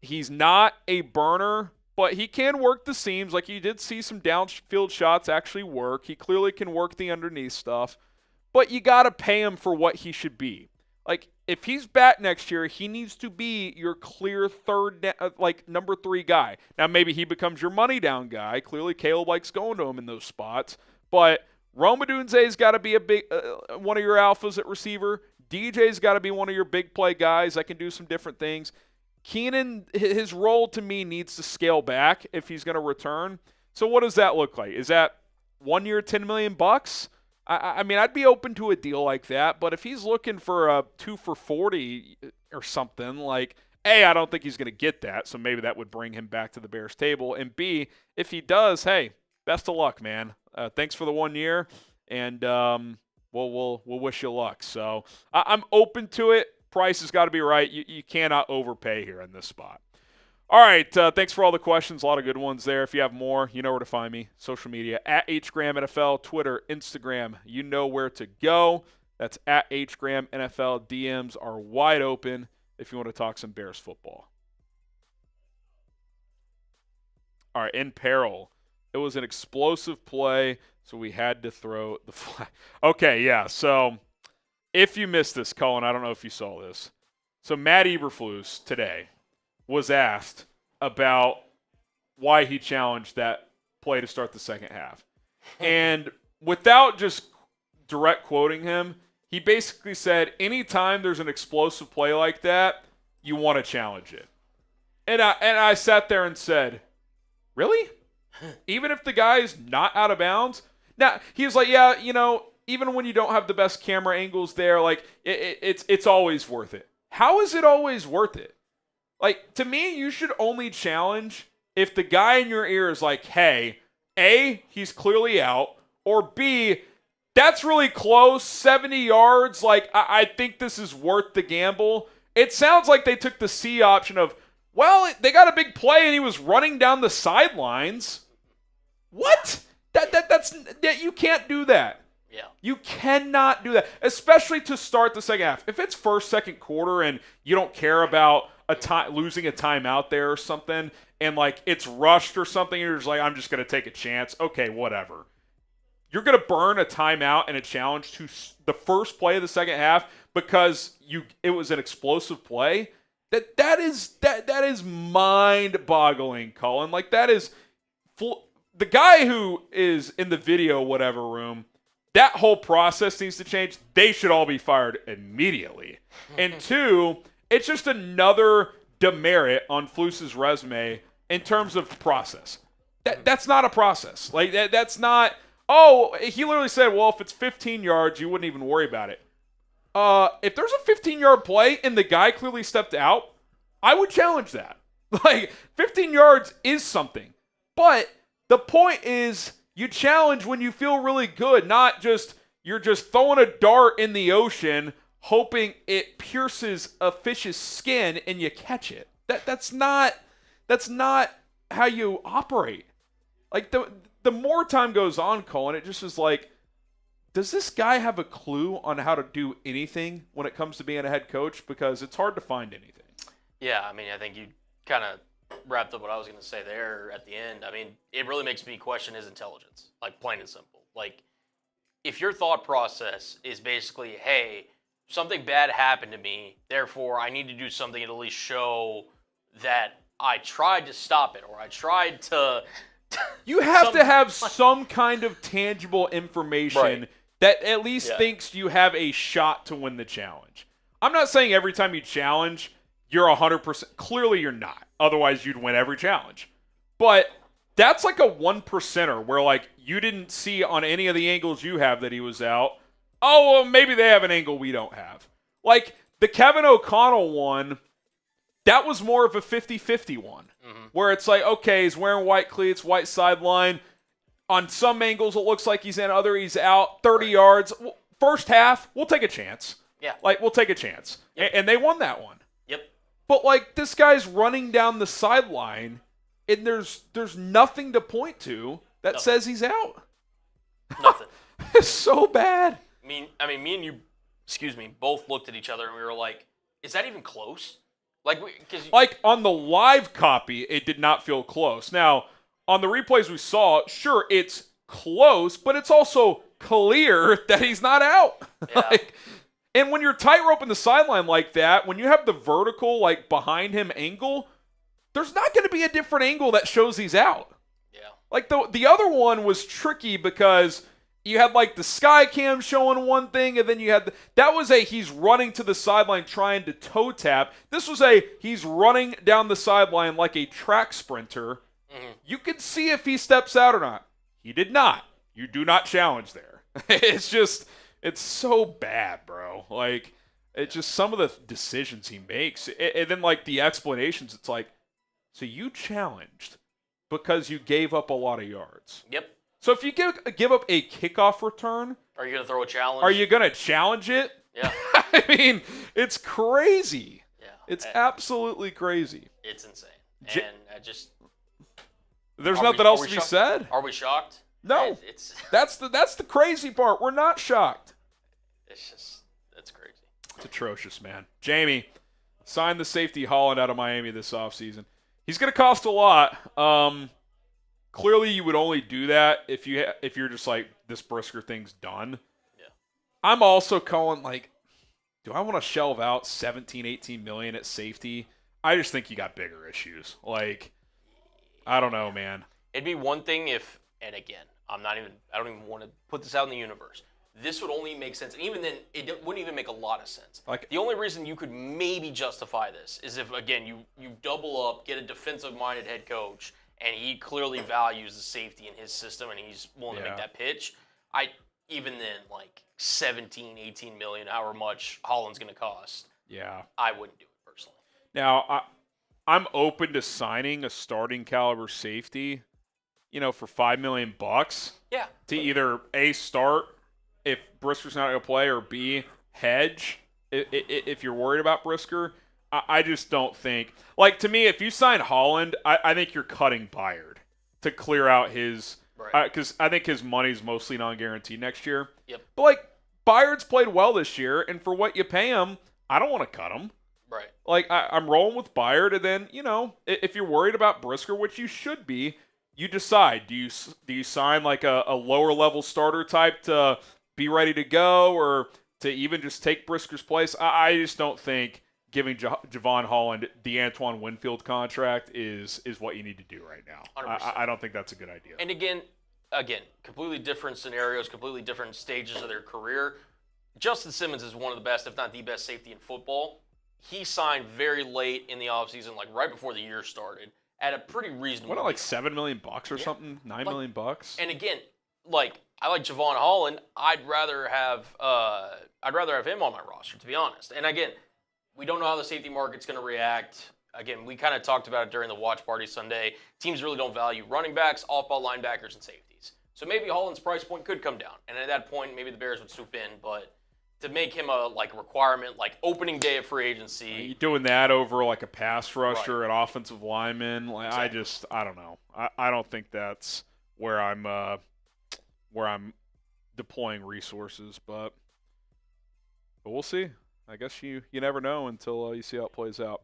he's not a burner, but he can work the seams. Like, you did see some downfield shots actually work. He clearly can work the underneath stuff. But you got to pay him for what he should be. Like, if he's back next year, he needs to be your clear number 3 guy. Now, maybe he becomes your money down guy. Clearly, Caleb likes going to him in those spots. But Rome Odunze's got to be a big one of your alphas at receiver. DJ's got to be one of your big play guys that can do some different things. Keenan, his role to me needs to scale back if he's going to return. So what does that look like? Is that 1 year, $10 million? I mean, I'd be open to a deal like that, but if he's looking for a 2 for $40 or something, like, A, I don't think he's going to get that, so maybe that would bring him back to the Bears table. And B, if he does, hey, best of luck, man. Thanks for the 1 year, and we'll wish you luck. So I'm open to it. Price has got to be right. You cannot overpay here in this spot. All right, thanks for all the questions. A lot of good ones there. If you have more, you know where to find me. Social media, at HGramNFL, Twitter, Instagram. You know where to go. That's at HGramNFL. DMs are wide open if you want to talk some Bears football. All right, in peril. It was an explosive play, so we had to throw the flag. Okay, yeah, so if you missed this, Cullen, I don't know if you saw this. So Matt Eberflus today was asked about why he challenged that play to start the second half. And without just direct quoting him, he basically said, anytime there's an explosive play like that, you want to challenge it. And I sat there and said, really? Even if the guy is not out of bounds? Now, he was like, yeah, even when you don't have the best camera angles there, like, it's always worth it. How is it always worth it? Like, to me, you should only challenge if the guy in your ear is like, hey, A, he's clearly out, or B, that's really close, 70 yards, like, I think this is worth the gamble. It sounds like they took the C option of, well, they got a big play and he was running down the sidelines. What? That you can't do that. Yeah. You cannot do that, especially to start the second half. If it's first, second quarter and you don't care about losing a timeout there or something, and like it's rushed or something, you're just like, I'm just going to take a chance. Okay, whatever. You're going to burn a timeout and a challenge to the first play of the second half because it was an explosive play. That is mind-boggling, Colin. Like, that is the guy who is in the video whatever room. That whole process needs to change. They should all be fired immediately. And 2, it's just another demerit on Flus's resume in terms of process. That's not a process. Like, that's not, he literally said, well, if it's 15 yards, you wouldn't even worry about it. If there's a 15-yard play and the guy clearly stepped out, I would challenge that. Like, 15 yards is something. But the point is, you challenge when you feel really good, not just you're just throwing a dart in the ocean hoping it pierces a fish's skin and you catch it. That's not how you operate. Like, the more time goes on, Colin, it just is like, does this guy have a clue on how to do anything when it comes to being a head coach? Because it's hard to find anything. Yeah, I mean, I think you kind of wrapped up what I was going to say there at the end. I mean, it really makes me question his intelligence, like, plain and simple. Like, if your thought process is basically, hey, something bad happened to me, therefore I need to do something to at least show that I tried to stop it, or I tried to... You have to have some kind of tangible information right. that at least thinks you have a shot to win the challenge. I'm not saying every time you challenge, you're 100%. Clearly you're not. Otherwise, you'd win every challenge. But that's like a 1%er where, like, you didn't see on any of the angles you have that he was out. Oh, well, maybe they have an angle we don't have. Like, the Kevin O'Connell one, that was more of a 50-50 one. Mm-hmm. Where it's like, okay, he's wearing white cleats, white sideline. On some angles, it looks like he's in. Other, he's out 30 yards. First half, we'll take a chance. Yeah. Like, we'll take a chance. Yep. And they won that one. Yep. But, like, this guy's running down the sideline, and there's nothing to point to that says he's out. Nothing. It's so bad. I mean, me and you, both looked at each other, and we were like, is that even close? Like on the live copy, it did not feel close. Now, on the replays we saw, sure, it's close, but it's also clear that he's not out. Yeah. And when you're tightrope in the sideline like that, when you have the vertical, like, behind him angle, there's not going to be a different angle that shows he's out. Yeah. Like, the other one was tricky because you had, like, the sky cam showing one thing, and then you had that was he's running to the sideline trying to toe tap. This was he's running down the sideline like a track sprinter. Mm-hmm. You can see if he steps out or not. He did not. You do not challenge there. It's so bad, bro. Like, it's just some of the decisions he makes. And then, like, the explanations, it's like, so you challenged because you gave up a lot of yards. Yep. So if you give up a kickoff return, are you going to throw a challenge? Are you going to challenge it? Yeah. I mean, it's crazy. Yeah. It's absolutely crazy. It's insane. And I just... There's nothing else to be said. Are we shocked? No. That's the crazy part. We're not shocked. That's crazy. It's atrocious, man. Jamie, sign the safety Holland out of Miami this offseason. He's going to cost a lot. Clearly, you would only do that if you're just like, this Brisker thing's done. Yeah. I'm also calling, like, do I want to shelve out 17, 18 million at safety? I just think you got bigger issues. Like, I don't know, man. It'd be one thing if, and again, I don't even want to put this out in the universe. This would only make sense. And even then, it wouldn't even make a lot of sense. Like, the only reason you could maybe justify this is if, again, you double up, get a defensive-minded head coach, and he clearly values the safety in his system, and he's willing to make that pitch. Even then, like 17, 18 million, however much Holland's going to cost. Yeah. I wouldn't do it personally. Now, I'm open to signing a starting caliber safety, for $5 million. Yeah. To either A, start if Brisker's not going to play, or B, hedge if you're worried about Brisker. I just don't think. Like, to me, if you sign Holland, I think you're cutting Byard to clear out his. Because I think his money's mostly non-guaranteed next year. Yep. But, like, Byard's played well this year, and for what you pay him, I don't want to cut him. Right. Like, I'm rolling with Byard, and then, if you're worried about Brisker, which you should be, you decide. Do you sign, like, a lower-level starter type to be ready to go, or to even just take Brisker's place? I just don't think giving Javon Holland the Antoine Winfield contract is what you need to do right now. I don't think that's a good idea. And again, completely different scenarios, completely different stages of their career. Justin Simmons is one of the best, if not the best, safety in football. He signed very late in the offseason, like right before the year started, at a pretty reasonable. What, like $7 million or something? $9 million? And again, like, I like Javon Holland. I'd rather have him on my roster, to be honest. And again, we don't know how the safety market's going to react. Again, we kind of talked about it during the watch party Sunday. Teams really don't value running backs, off-ball linebackers, and safeties. So maybe Holland's price point could come down. And at that point, maybe the Bears would swoop in. But to make him a requirement, like opening day of free agency. Are you doing that over like a pass rusher, an offensive lineman? Like, exactly. I don't know. I don't think that's where I'm deploying resources, but we'll see. I guess you never know until you see how it plays out.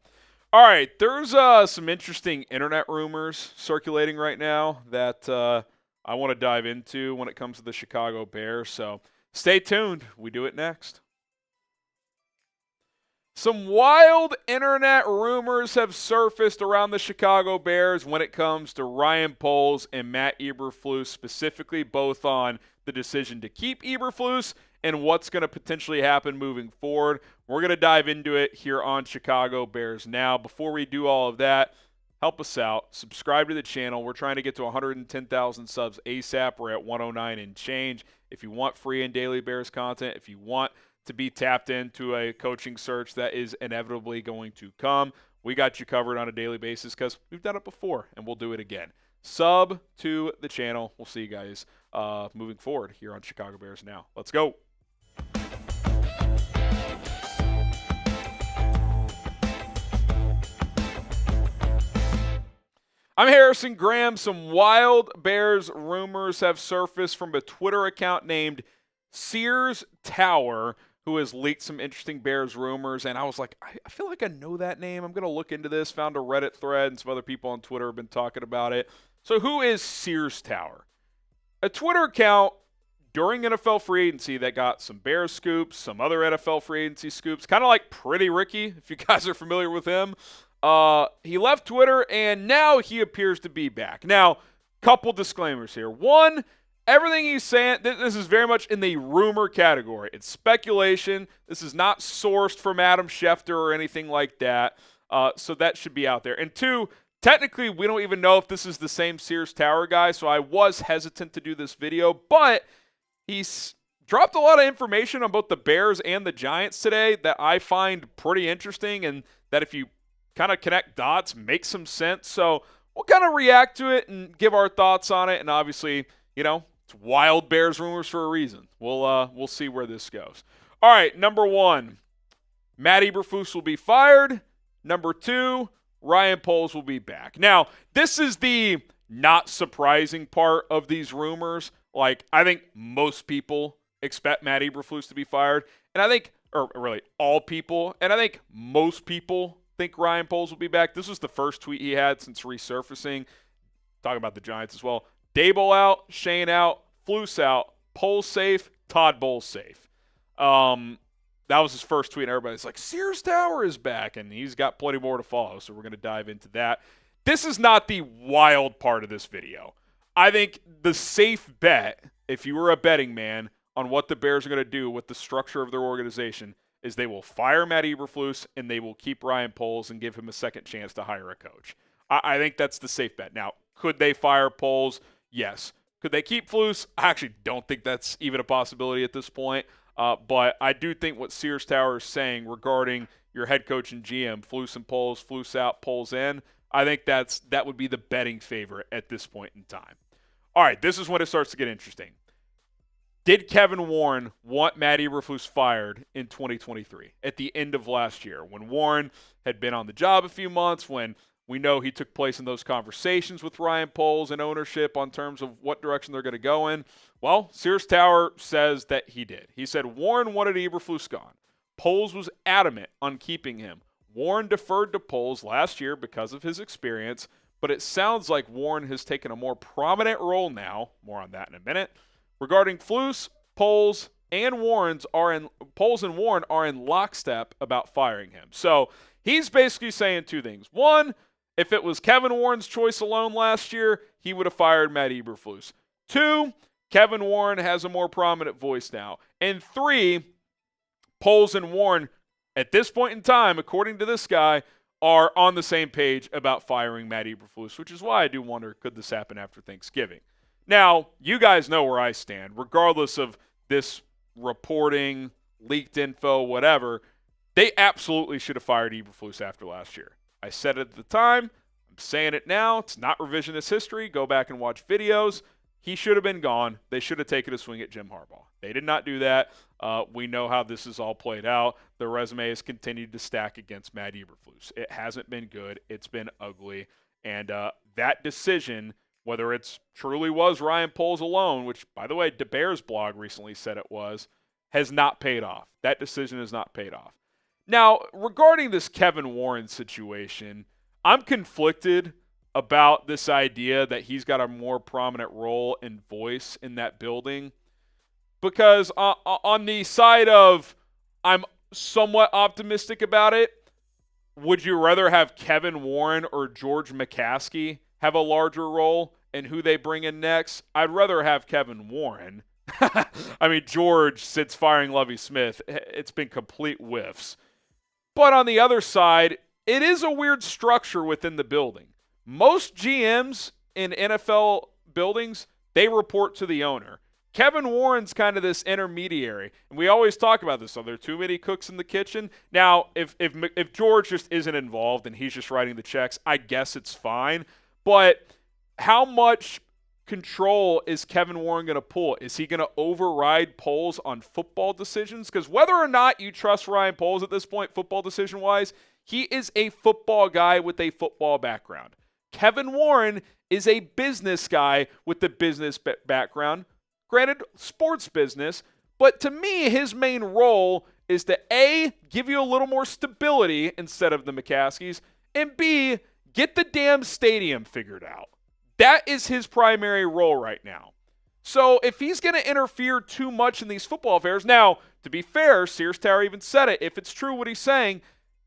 All right, there's some interesting internet rumors circulating right now that I want to dive into when it comes to the Chicago Bears, so stay tuned. We do it next. Some wild internet rumors have surfaced around the Chicago Bears when it comes to Ryan Poles and Matt Eberflus, specifically both on the decision to keep Eberflus and what's going to potentially happen moving forward. We're going to dive into it here on Chicago Bears Now. Before we do all of that, help us out. Subscribe to the channel. We're trying to get to 110,000 subs ASAP. We're at 109 and change. If you want free and daily Bears content, if you want to be tapped into a coaching search that is inevitably going to come, we got you covered on a daily basis because we've done it before, and we'll do it again. Sub to the channel. We'll see you guys moving forward here on Chicago Bears Now. Let's go. I'm Harrison Graham. Some wild Bears rumors have surfaced from a Twitter account named Sears Tower, who has leaked some interesting Bears rumors. And I was like, I feel like I know that name. I'm going to look into this. Found a Reddit thread, and some other people on Twitter have been talking about it. So who is Sears Tower? A Twitter account during NFL free agency that got some Bears scoops, some other NFL free agency scoops, kind of like Pretty Ricky, if you guys are familiar with him. He left Twitter, and now he appears to be back. Now, couple disclaimers here. One, everything he's saying, this is very much in the rumor category. It's speculation. This is not sourced from Adam Schefter or anything like that. So that should be out there. And two, technically, we don't even know if this is the same Sears Tower guy, so I was hesitant to do this video, but he's dropped a lot of information on both the Bears and the Giants today that I find pretty interesting, and that if you kind of connect dots, makes some sense. So we'll kind of react to it and give our thoughts on it, and obviously, it's wild Bears rumors for a reason. We'll see where this goes. All right, number one, Matt Eberflus will be fired. Number two, Ryan Poles will be back. Now, this is the not surprising part of these rumors. Like, I think most people expect Matt Eberflus to be fired. And I think, or really all people, and I think most people think Ryan Poles will be back. This was the first tweet he had since resurfacing. Talking about the Giants as well. Dable out, Shane out, Flus out, Poles safe, Todd Bowles safe. That was his first tweet, and everybody's like, Sears Tower is back, and he's got plenty more to follow, so we're going to dive into that. This is not the wild part of this video. I think the safe bet, if you were a betting man on what the Bears are going to do with the structure of their organization, is they will fire Matt Eberflus and they will keep Ryan Poles and give him a second chance to hire a coach. I think that's the safe bet. Now, could they fire Poles? Yes. Could they keep Flus? I actually don't think that's even a possibility at this point. But I do think what Sears Tower is saying regarding your head coach and GM, Flus and Poles, Flus out, Poles in, I think that would be the betting favorite at this point in time. All right, this is when it starts to get interesting. Did Kevin Warren want Matt Eberflus fired in 2023 at the end of last year when Warren had been on the job a few months, when we know he took place in those conversations with Ryan Poles and ownership on terms of what direction they're going to go in? Well, Sears Tower says that he did. He said Warren wanted Eberflus gone. Poles was adamant on keeping him. Warren deferred to Poles last year because of his experience, but it sounds like Warren has taken a more prominent role now, more on that in a minute. Regarding Flus, Poles and Warren are in lockstep about firing him. So he's basically saying two things. One, if it was Kevin Warren's choice alone last year, he would have fired Matt Eberflus. Two, Kevin Warren has a more prominent voice now. And three, Poles and Warren, at this point in time, according to this guy, are on the same page about firing Matt Eberflus, which is why I do wonder, could this happen after Thanksgiving? Now, you guys know where I stand. Regardless of this reporting, leaked info, whatever, they absolutely should have fired Eberflus after last year. I said it at the time. I'm saying it now. It's not revisionist history. Go back and watch videos. He should have been gone. They should have taken a swing at Jim Harbaugh. They did not do that. We know how this is all played out. The resume has continued to stack against Matt Eberflus. It hasn't been good. It's been ugly. And that decision, whether it's truly was Ryan Poles alone, which, by the way, DeBear's blog recently said it was, has not paid off. That decision has not paid off. Now, regarding this Kevin Warren situation, I'm conflicted about this idea that he's got a more prominent role and voice in that building. Because on the side of I'm somewhat optimistic about it, would you rather have Kevin Warren or George McCaskey have a larger role in who they bring in next? I'd rather have Kevin Warren. I mean, George, since firing Lovie Smith, it's been complete whiffs. But on the other side, it is a weird structure within the building. Most GMs in NFL buildings, they report to the owner. Kevin Warren's kind of this intermediary, and we always talk about this. Are there too many cooks in the kitchen? Now, if George just isn't involved and he's just writing the checks, I guess it's fine. But how much control is Kevin Warren going to pull? Is he going to override Poles on football decisions? Because whether or not you trust Ryan Poles at this point, football decision-wise, he is a football guy with a football background. Kevin Warren is a business guy with a business background. Granted, sports business, but to me, his main role is to A, give you a little more stability instead of the McCaskies, and B, get the damn stadium figured out. That is his primary role right now. So if he's going to interfere too much in these football affairs, now, to be fair, Sears Tower even said it, if it's true what he's saying,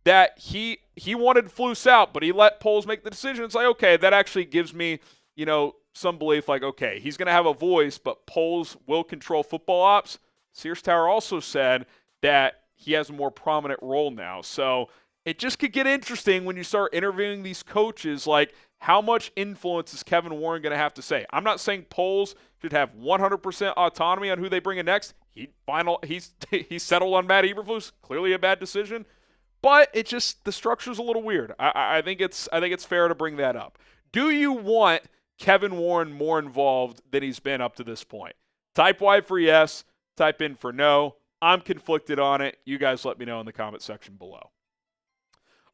that he wanted Flus out, but he let Poles make the decision, it's like, okay, that actually gives me, some belief, like, okay, he's going to have a voice, but Poles will control football ops. Sears Tower also said that he has a more prominent role now. So it just could get interesting when you start interviewing these coaches, like, how much influence is Kevin Warren going to have to say? I'm not saying Poles should have 100% autonomy on who they bring in next. He's settled on Matt Eberflus, clearly a bad decision, but it just, the structure's a little weird. I think it's fair to bring that up. Do you want Kevin Warren more involved than he's been up to this point? Type Y for yes, type in for no. I'm conflicted on it. You guys let me know in the comment section below.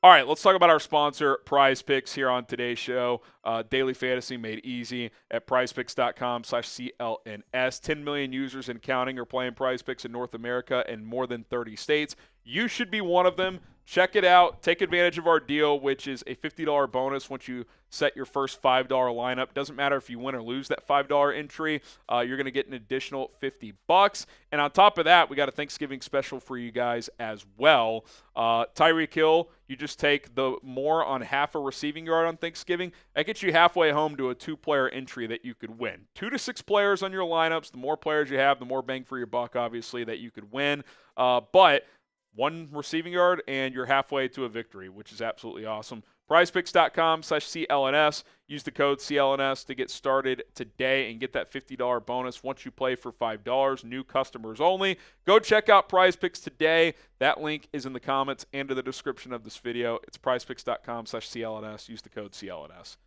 All right, let's talk about our sponsor, Prize Picks, here on today's show. Daily fantasy made easy at prizepicks.com/CLNS. 10 million users and counting are playing Prize Picks in North America and more than 30 states. You should be one of them. Check it out. Take advantage of our deal, which is a $50 bonus once you set your first $5 lineup. Doesn't matter if you win or lose that $5 entry. You're going to get an additional $50. And on top of that, we got a Thanksgiving special for you guys as well. Tyreek Hill, you just take the more on half a receiving yard on Thanksgiving. That gets you halfway home to a 2-player entry that you could win. 2 to 6 players on your lineups. The more players you have, the more bang for your buck, obviously, that you could win. But 1 receiving yard and you're halfway to a victory, which is absolutely awesome. PrizePicks.com/CLNS. Use the code CLNS to get started today and get that $50 bonus once you play for $5. New customers only. Go check out PrizePicks today. That link is in the comments and in the description of this video. It's PrizePicks.com/CLNS. Use the code CLNS.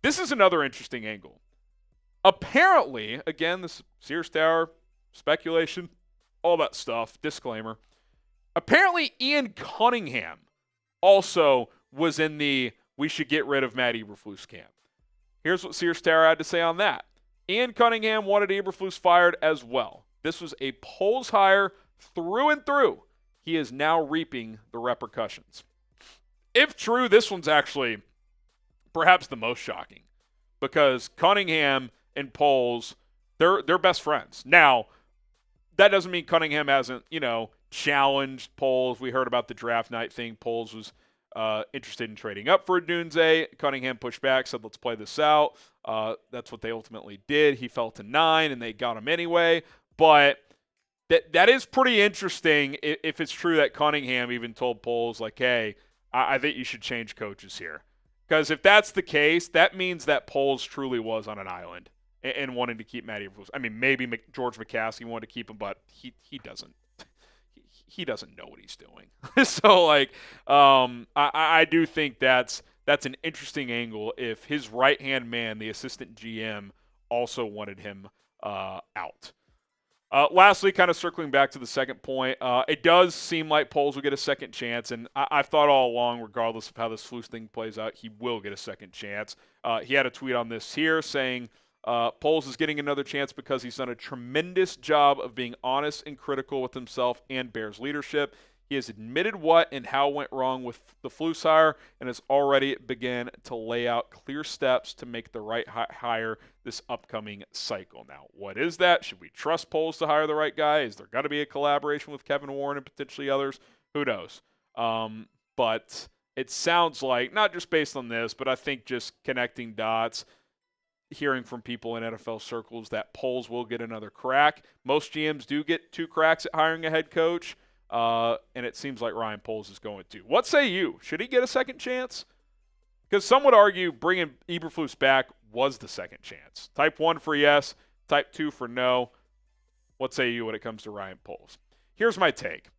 This is another interesting angle. Apparently, again, this Sears Tower, speculation, all that stuff, disclaimer. Apparently, Ian Cunningham also was in the we should get rid of Matt Eberflus camp. Here's what Sears Tower had to say on that. Ian Cunningham wanted Eberflus fired as well. This was a Poles hire through and through. He is now reaping the repercussions. If true, this one's actually perhaps the most shocking because Cunningham and Poles, they're best friends. Now, that doesn't mean Cunningham hasn't, challenged Poles. We heard about the draft night thing. Poles was interested in trading up for Dunze. Cunningham pushed back, said, let's play this out. That's what they ultimately did. He fell to 9, and they got him anyway. But that is pretty interesting if it's true that Cunningham even told Poles, like, hey, I think you should change coaches here. Because if that's the case, that means that Poles truly was on an island and wanting to keep Matt Eberflus. I mean, maybe George McCaskey wanted to keep him, but he doesn't. He doesn't know what he's doing. So, I do think that's an interesting angle if his right-hand man, the assistant GM, also wanted him out. Lastly, kind of circling back to the second point, it does seem like Poles will get a second chance, and I've thought all along, regardless of how this Flus thing plays out, he will get a second chance. He had a tweet on this here saying, Poles is getting another chance because he's done a tremendous job of being honest and critical with himself and Bears leadership. He has admitted what and how went wrong with the Flus hire and has already begun to lay out clear steps to make the right hire this upcoming cycle. Now, what is that? Should we trust Poles to hire the right guy? Is there going to be a collaboration with Kevin Warren and potentially others? Who knows? But it sounds like, not just based on this, but I think just connecting dots, hearing from people in NFL circles that Poles will get another crack. Most GMs do get 2 cracks at hiring a head coach, and it seems like Ryan Poles is going to. What say you? Should he get a second chance? Because some would argue bringing Eberflus back was the second chance. Type 1 for yes, type 2 for no. What say you when it comes to Ryan Poles? Here's my take.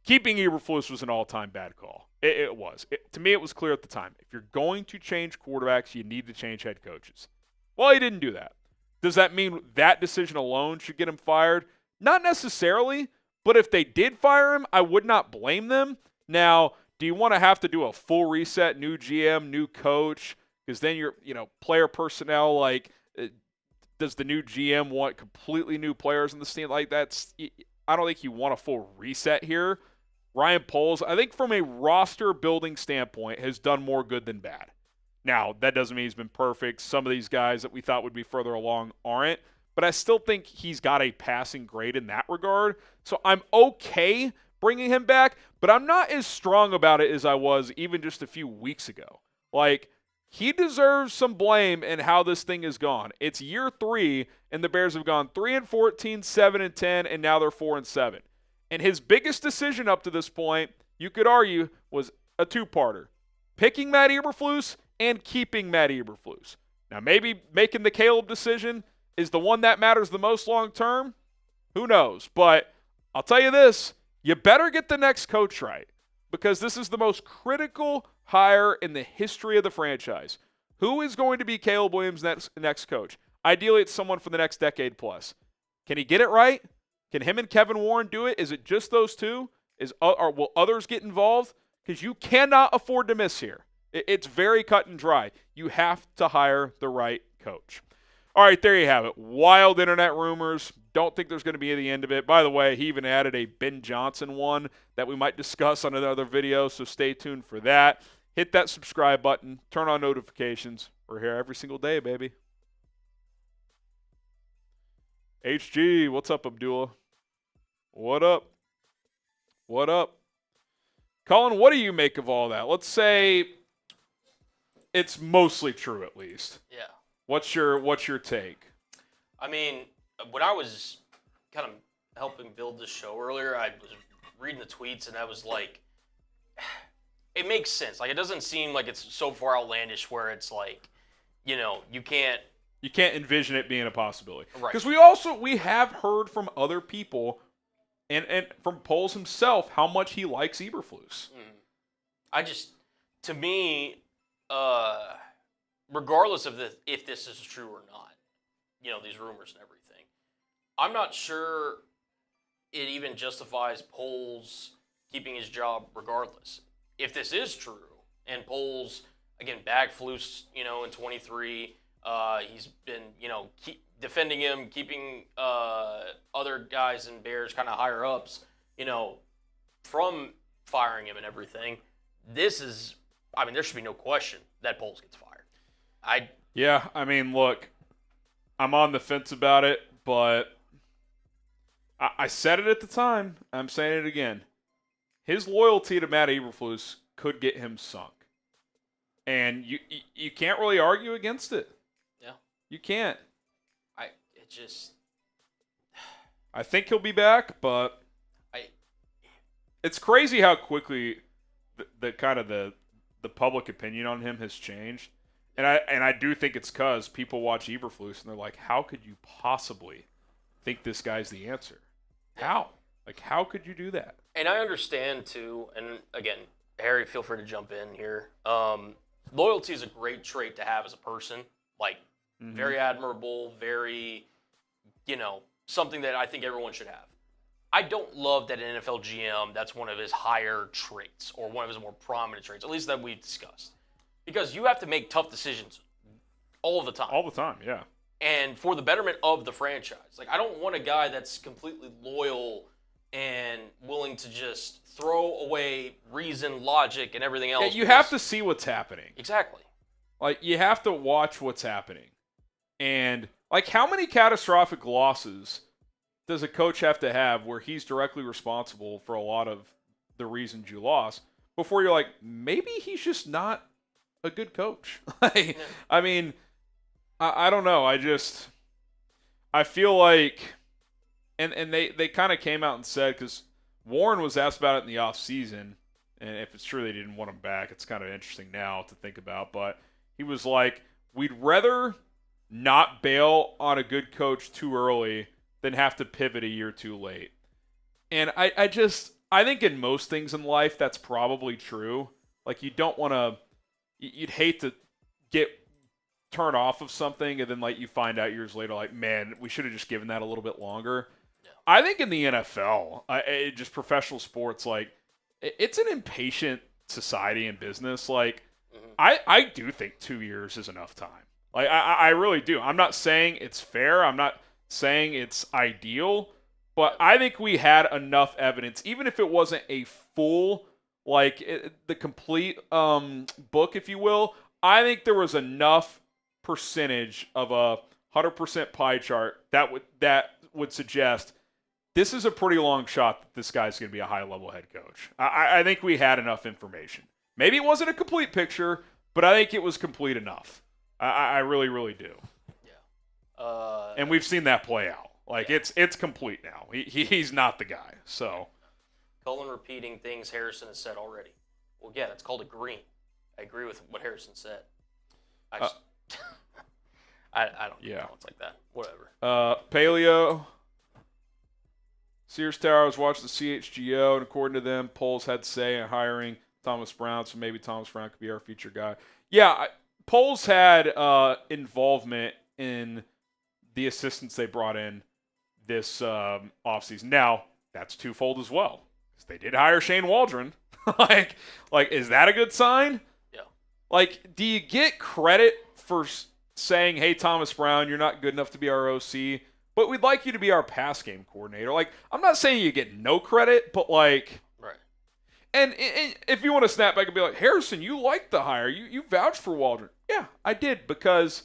Keeping Eberflus was an all-time bad call. It was. To me, it was clear at the time. If you're going to change quarterbacks, you need to change head coaches. Well, he didn't do that. Does that mean that decision alone should get him fired? Not necessarily, but if they did fire him, I would not blame them. Now, do you want to have to do a full reset, new GM, new coach? Because then you're, player personnel, does the new GM want completely new players in the team? I don't think you want a full reset here. Ryan Poles, I think from a roster building standpoint, has done more good than bad. Now, that doesn't mean he's been perfect. Some of these guys that we thought would be further along aren't. but I still think he's got a passing grade in that regard. So I'm okay bringing him back, but I'm not as strong about it as I was even just a few weeks ago. Like, he deserves some blame in how this thing has gone. It's year 3, and the Bears have gone 3-14, 7-10, and now they're 4-7. And his biggest decision up to this point, you could argue, was a two-parter. Picking Matt Eberflus and keeping Matt Eberflus. Now, maybe making the Caleb decision is the one that matters the most long term. Who knows? But I'll tell you this, you better get the next coach right, because this is the most critical hire in the history of the franchise. Who is going to be Caleb Williams' next coach? Ideally, it's someone for the next decade plus. Can he get it right? Can him and Kevin Warren do it? Is it just those two? Or will others get involved? Because you cannot afford to miss here. It's very cut and dry. You have to hire the right coach. All right, there you have it. Wild internet rumors. Don't think there's going to be the end of it. By the way, he even added a Ben Johnson one that we might discuss on another video, so stay tuned for that. Hit that subscribe button. Turn on notifications. We're here every single day, baby. HG, what's up, Abdullah? What up? What up? Colin, what do you make of all that? Let's say it's mostly true, at least. Yeah. What's your take? I mean, when I was kind of helping build this show earlier, I was reading the tweets, and I was like, it makes sense. Like, it doesn't seem like it's so far outlandish where it's like, you can't envision it being a possibility. Right. Because we have heard from other people and from Poles himself how much he likes Eberflus. To me, regardless of if this is true or not, these rumors and everything, I'm not sure it even justifies Poles keeping his job regardless. If this is true, and Poles, again, bagged Flus, in 23, he's been, defending him, keeping other guys and Bears kind of higher ups, from firing him and everything. There should be no question that Poles gets fired. Yeah, look, I'm on the fence about it, but I said it at the time. I'm saying it again. His loyalty to Matt Eberflus could get him sunk. And you can't really argue against it. Yeah. You can't. I think he'll be back, but it's crazy how quickly the public opinion on him has changed. And I do think it's because people watch Eberflus and they're like, how could you possibly think this guy's the answer? How? Like, how could you do that? And I understand, too, and again, Harry, feel free to jump in here. Loyalty is a great trait to have as a person. Like, very admirable, very, something that I think everyone should have. I don't love that an NFL GM, that's one of his higher traits or one of his more prominent traits, at least that we've discussed. Because you have to make tough decisions all the time. All the time, yeah. And for the betterment of the franchise. Like, I don't want a guy that's completely loyal and willing to just throw away reason, logic, and everything else. Yeah, you have to see what's happening. Exactly. Like, you have to watch what's happening. And, like, how many catastrophic losses does a coach have to have where he's directly responsible for a lot of the reasons you lost before you're like, maybe he's just not a good coach? I don't know. I feel like, and they kind of came out and said, because Warren was asked about it in the offseason, and if it's true they didn't want him back, it's kind of interesting now to think about, but he was like, we'd rather not bail on a good coach too early than have to pivot a year too late. And I think in most things in life that's probably true. Like, you don't want to, you'd hate to get turned off of something and then like you find out years later like, man, we should have just given that a little bit longer. Yeah. I think in the NFL, just professional sports, like, it's an impatient society and business. Like, I do think 2 years is enough time. Like, I really do. I'm not saying it's fair. I'm not saying it's ideal. But I think we had enough evidence, even if it wasn't a full, the complete book, if you will. I think there was enough percentage of a 100% pie chart, that would suggest this is a pretty long shot that this guy's going to be a high-level head coach. I think we had enough information. Maybe it wasn't a complete picture, but I think it was complete enough. I really, really do. Yeah. And we've seen that play out. Like, it's complete now. He's not the guy. So, Cullen repeating things Harrison has said already. Well, yeah, that's called agreeing. I agree with what Harrison said. I don't do comments like that. Whatever. Paleo. Sears Tower was watching the CHGO, and according to them, polls had say in hiring Thomas Brown, so maybe Thomas Brown could be our future guy. Yeah, polls had involvement in the assistants they brought in this offseason. Now, that's twofold as well. They did hire Shane Waldron. like, is that a good sign? Yeah. Like, do you get credit for saying, hey, Thomas Brown, you're not good enough to be our OC, but we'd like you to be our pass game coordinator? Like, I'm not saying you get no credit, but like, right. And if you want to snap back and be like, Harrison, you liked the hire. You vouched for Waldron. Yeah, I did, because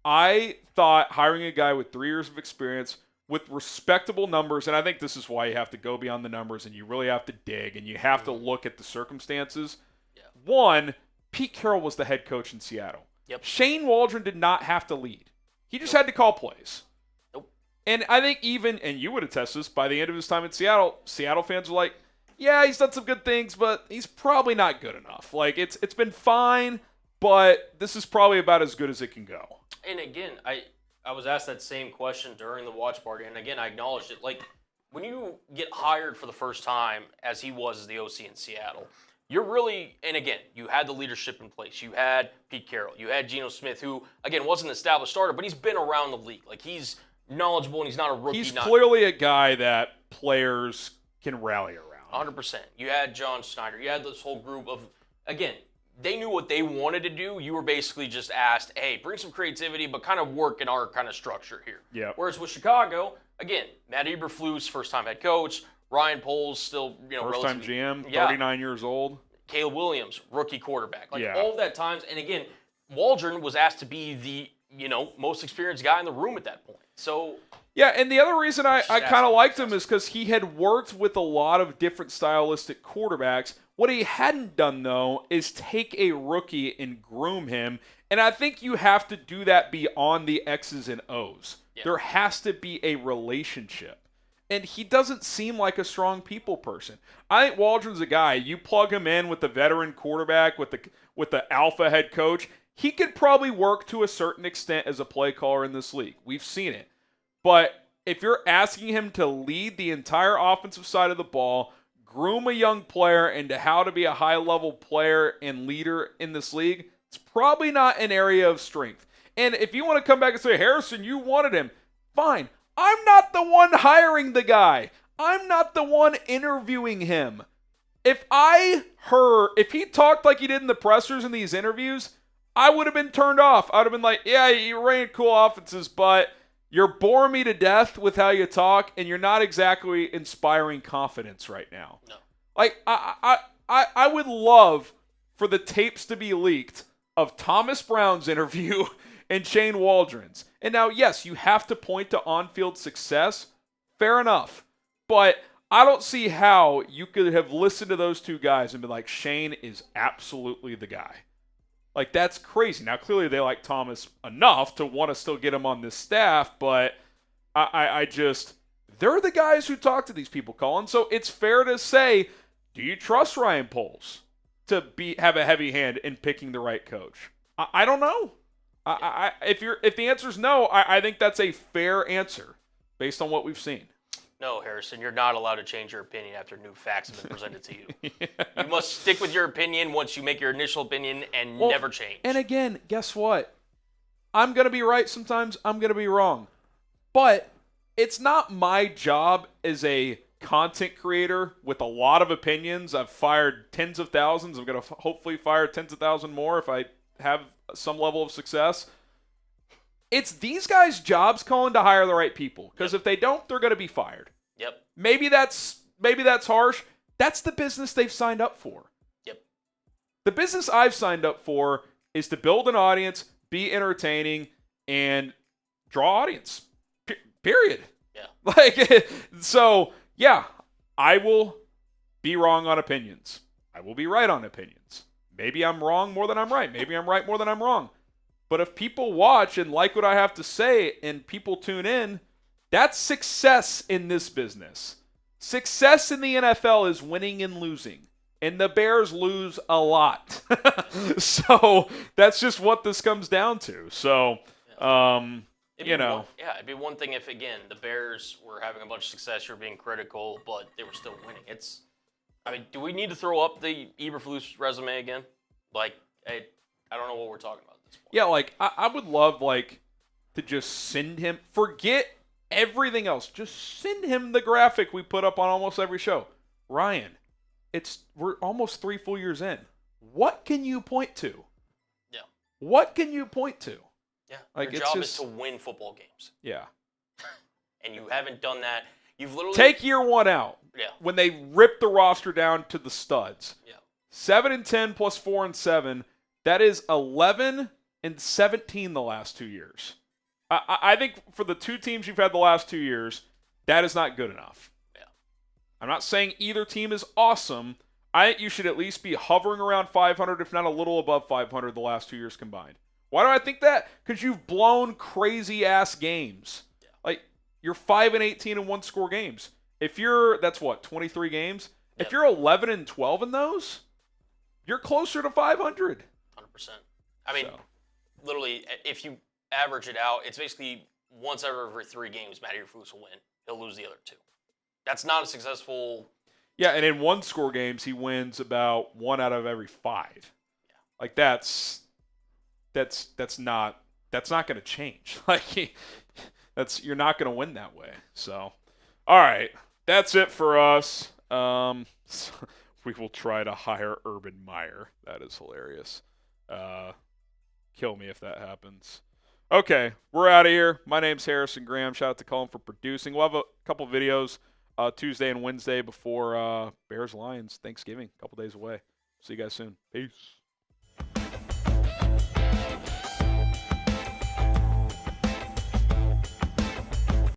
I thought hiring a guy with 3 years of experience with respectable numbers, and I think this is why you have to go beyond the numbers and you really have to dig and you have to look at the circumstances. Yeah. One, Pete Carroll was the head coach in Seattle. Yep. Shane Waldron did not have to lead. He just had to call plays. Nope. And I think even, and you would attest this, by the end of his time in Seattle, Seattle fans were like, yeah, he's done some good things, but he's probably not good enough. Like, it's been fine, but this is probably about as good as it can go. And again, I was asked that same question during the watch party, and again, I acknowledged it. Like, when you get hired for the first time, as he was as the OC in Seattle, you're really, and again, you had the leadership in place. You had Pete Carroll. You had Geno Smith, who, again, wasn't an established starter, but he's been around the league. Like, he's knowledgeable, and he's not a rookie. He's clearly a guy that players can rally around. 100%. You had John Snyder. You had this whole group of, again, they knew what they wanted to do. You were basically just asked, hey, bring some creativity, but kind of work in our kind of structure here. Yeah. Whereas with Chicago, again, Matt Eberflus, first-time head coach. Ryan Poles, still, first-time GM, 39 years old. Caleb Williams, rookie quarterback. Like, yeah. all of that times. And again, Waldron was asked to be the, most experienced guy in the room at that point. So, yeah, and the other reason I kind of liked him is because he had worked with a lot of different stylistic quarterbacks. What he hadn't done, though, is take a rookie and groom him. And I think you have to do that beyond the X's and O's. Yeah. There has to be a relationship. And he doesn't seem like a strong people person. I think Waldron's a guy, you plug him in with the veteran quarterback, with the alpha head coach, he could probably work to a certain extent as a play caller in this league. We've seen it. But if you're asking him to lead the entire offensive side of the ball, groom a young player into how to be a high-level player and leader in this league, it's probably not an area of strength. And if you want to come back and say, Harrison, you wanted him, fine. I'm not the one hiring the guy. I'm not the one interviewing him. If he talked like he did in the pressers in these interviews, I would have been turned off. I would have been like, yeah, you're running cool offenses, but you're boring me to death with how you talk, and you're not exactly inspiring confidence right now. No. Like, I would love for the tapes to be leaked of Thomas Brown's interview and Shane Waldron's. And now, yes, you have to point to on-field success. Fair enough. But I don't see how you could have listened to those two guys and been like, Shane is absolutely the guy. Like, that's crazy. Now, clearly they like Thomas enough to want to still get him on this staff, but I just, they're the guys who talk to these people, Colin. So it's fair to say, do you trust Ryan Poles to have a heavy hand in picking the right coach? I don't know. If the answer is no, I think that's a fair answer based on what we've seen. No, Harrison, you're not allowed to change your opinion after new facts have been presented to you. Yeah. You must stick with your opinion once you make your initial opinion and never change. And again, guess what? I'm going to be right sometimes. I'm going to be wrong. But it's not my job as a content creator with a lot of opinions. I've fired tens of thousands. I'm going to hopefully fire tens of thousands more if I have some level of success. It's these guys' jobs, Colin, to hire the right people. Because if they don't, they're going to be fired. Yep. Maybe that's harsh. That's the business they've signed up for. Yep. The business I've signed up for is to build an audience, be entertaining, and draw audience. Period. Yeah. Like, so, yeah, I will be wrong on opinions. I will be right on opinions. Maybe I'm wrong more than I'm right. Maybe I'm right more than I'm wrong. But if people watch and like what I have to say and people tune in, that's success in this business. Success in the NFL is winning and losing. And the Bears lose a lot. So that's just what this comes down to. So, it'd be one thing if, again, the Bears were having a bunch of success, you're being critical, but they were still winning. Do we need to throw up the Eberflus resume again? Like, I don't know what we're talking about at this point. Yeah, like, I would love, like, to just send him, forget everything else. Just send him the graphic we put up on almost every show. Ryan, we're almost 3 full years in. What can you point to? Yeah. What can you point to? Yeah. Like, Your job is to win football games. Yeah. And you haven't done that. You've literally take year one out. Yeah. When they ripped the roster down to the studs. Yeah. 7-10 plus 4-7. That is 11-17 the last 2 years. I think for the two teams you've had the last 2 years, that is not good enough. Yeah. I'm not saying either team is awesome. I think you should at least be hovering around 500, if not a little above 500 the last 2 years combined. Why do I think that? Because you've blown crazy-ass games. Yeah. Like, you're 5-18 in one-score games. If you're, that's what, 23 games? Yep. If you're 11-12 in those, you're closer to 500. 100%. Literally, if you average it out, it's basically once every 3 games, Matt Eberflus will win. He'll lose the other 2. That's not a successful. Yeah, and in one-score games, he wins about 1 out of every 5. Yeah. Like, that's not going to change. Like, you're not going to win that way. So, all right, that's it for us. We will try to hire Urban Meyer. That is hilarious. Kill me if that happens. Okay, we're out of here. My name's Harrison Graham. Shout out to Colin for producing. We'll have a couple videos Tuesday and Wednesday before Bears-Lions Thanksgiving. A couple days away. See you guys soon. Peace.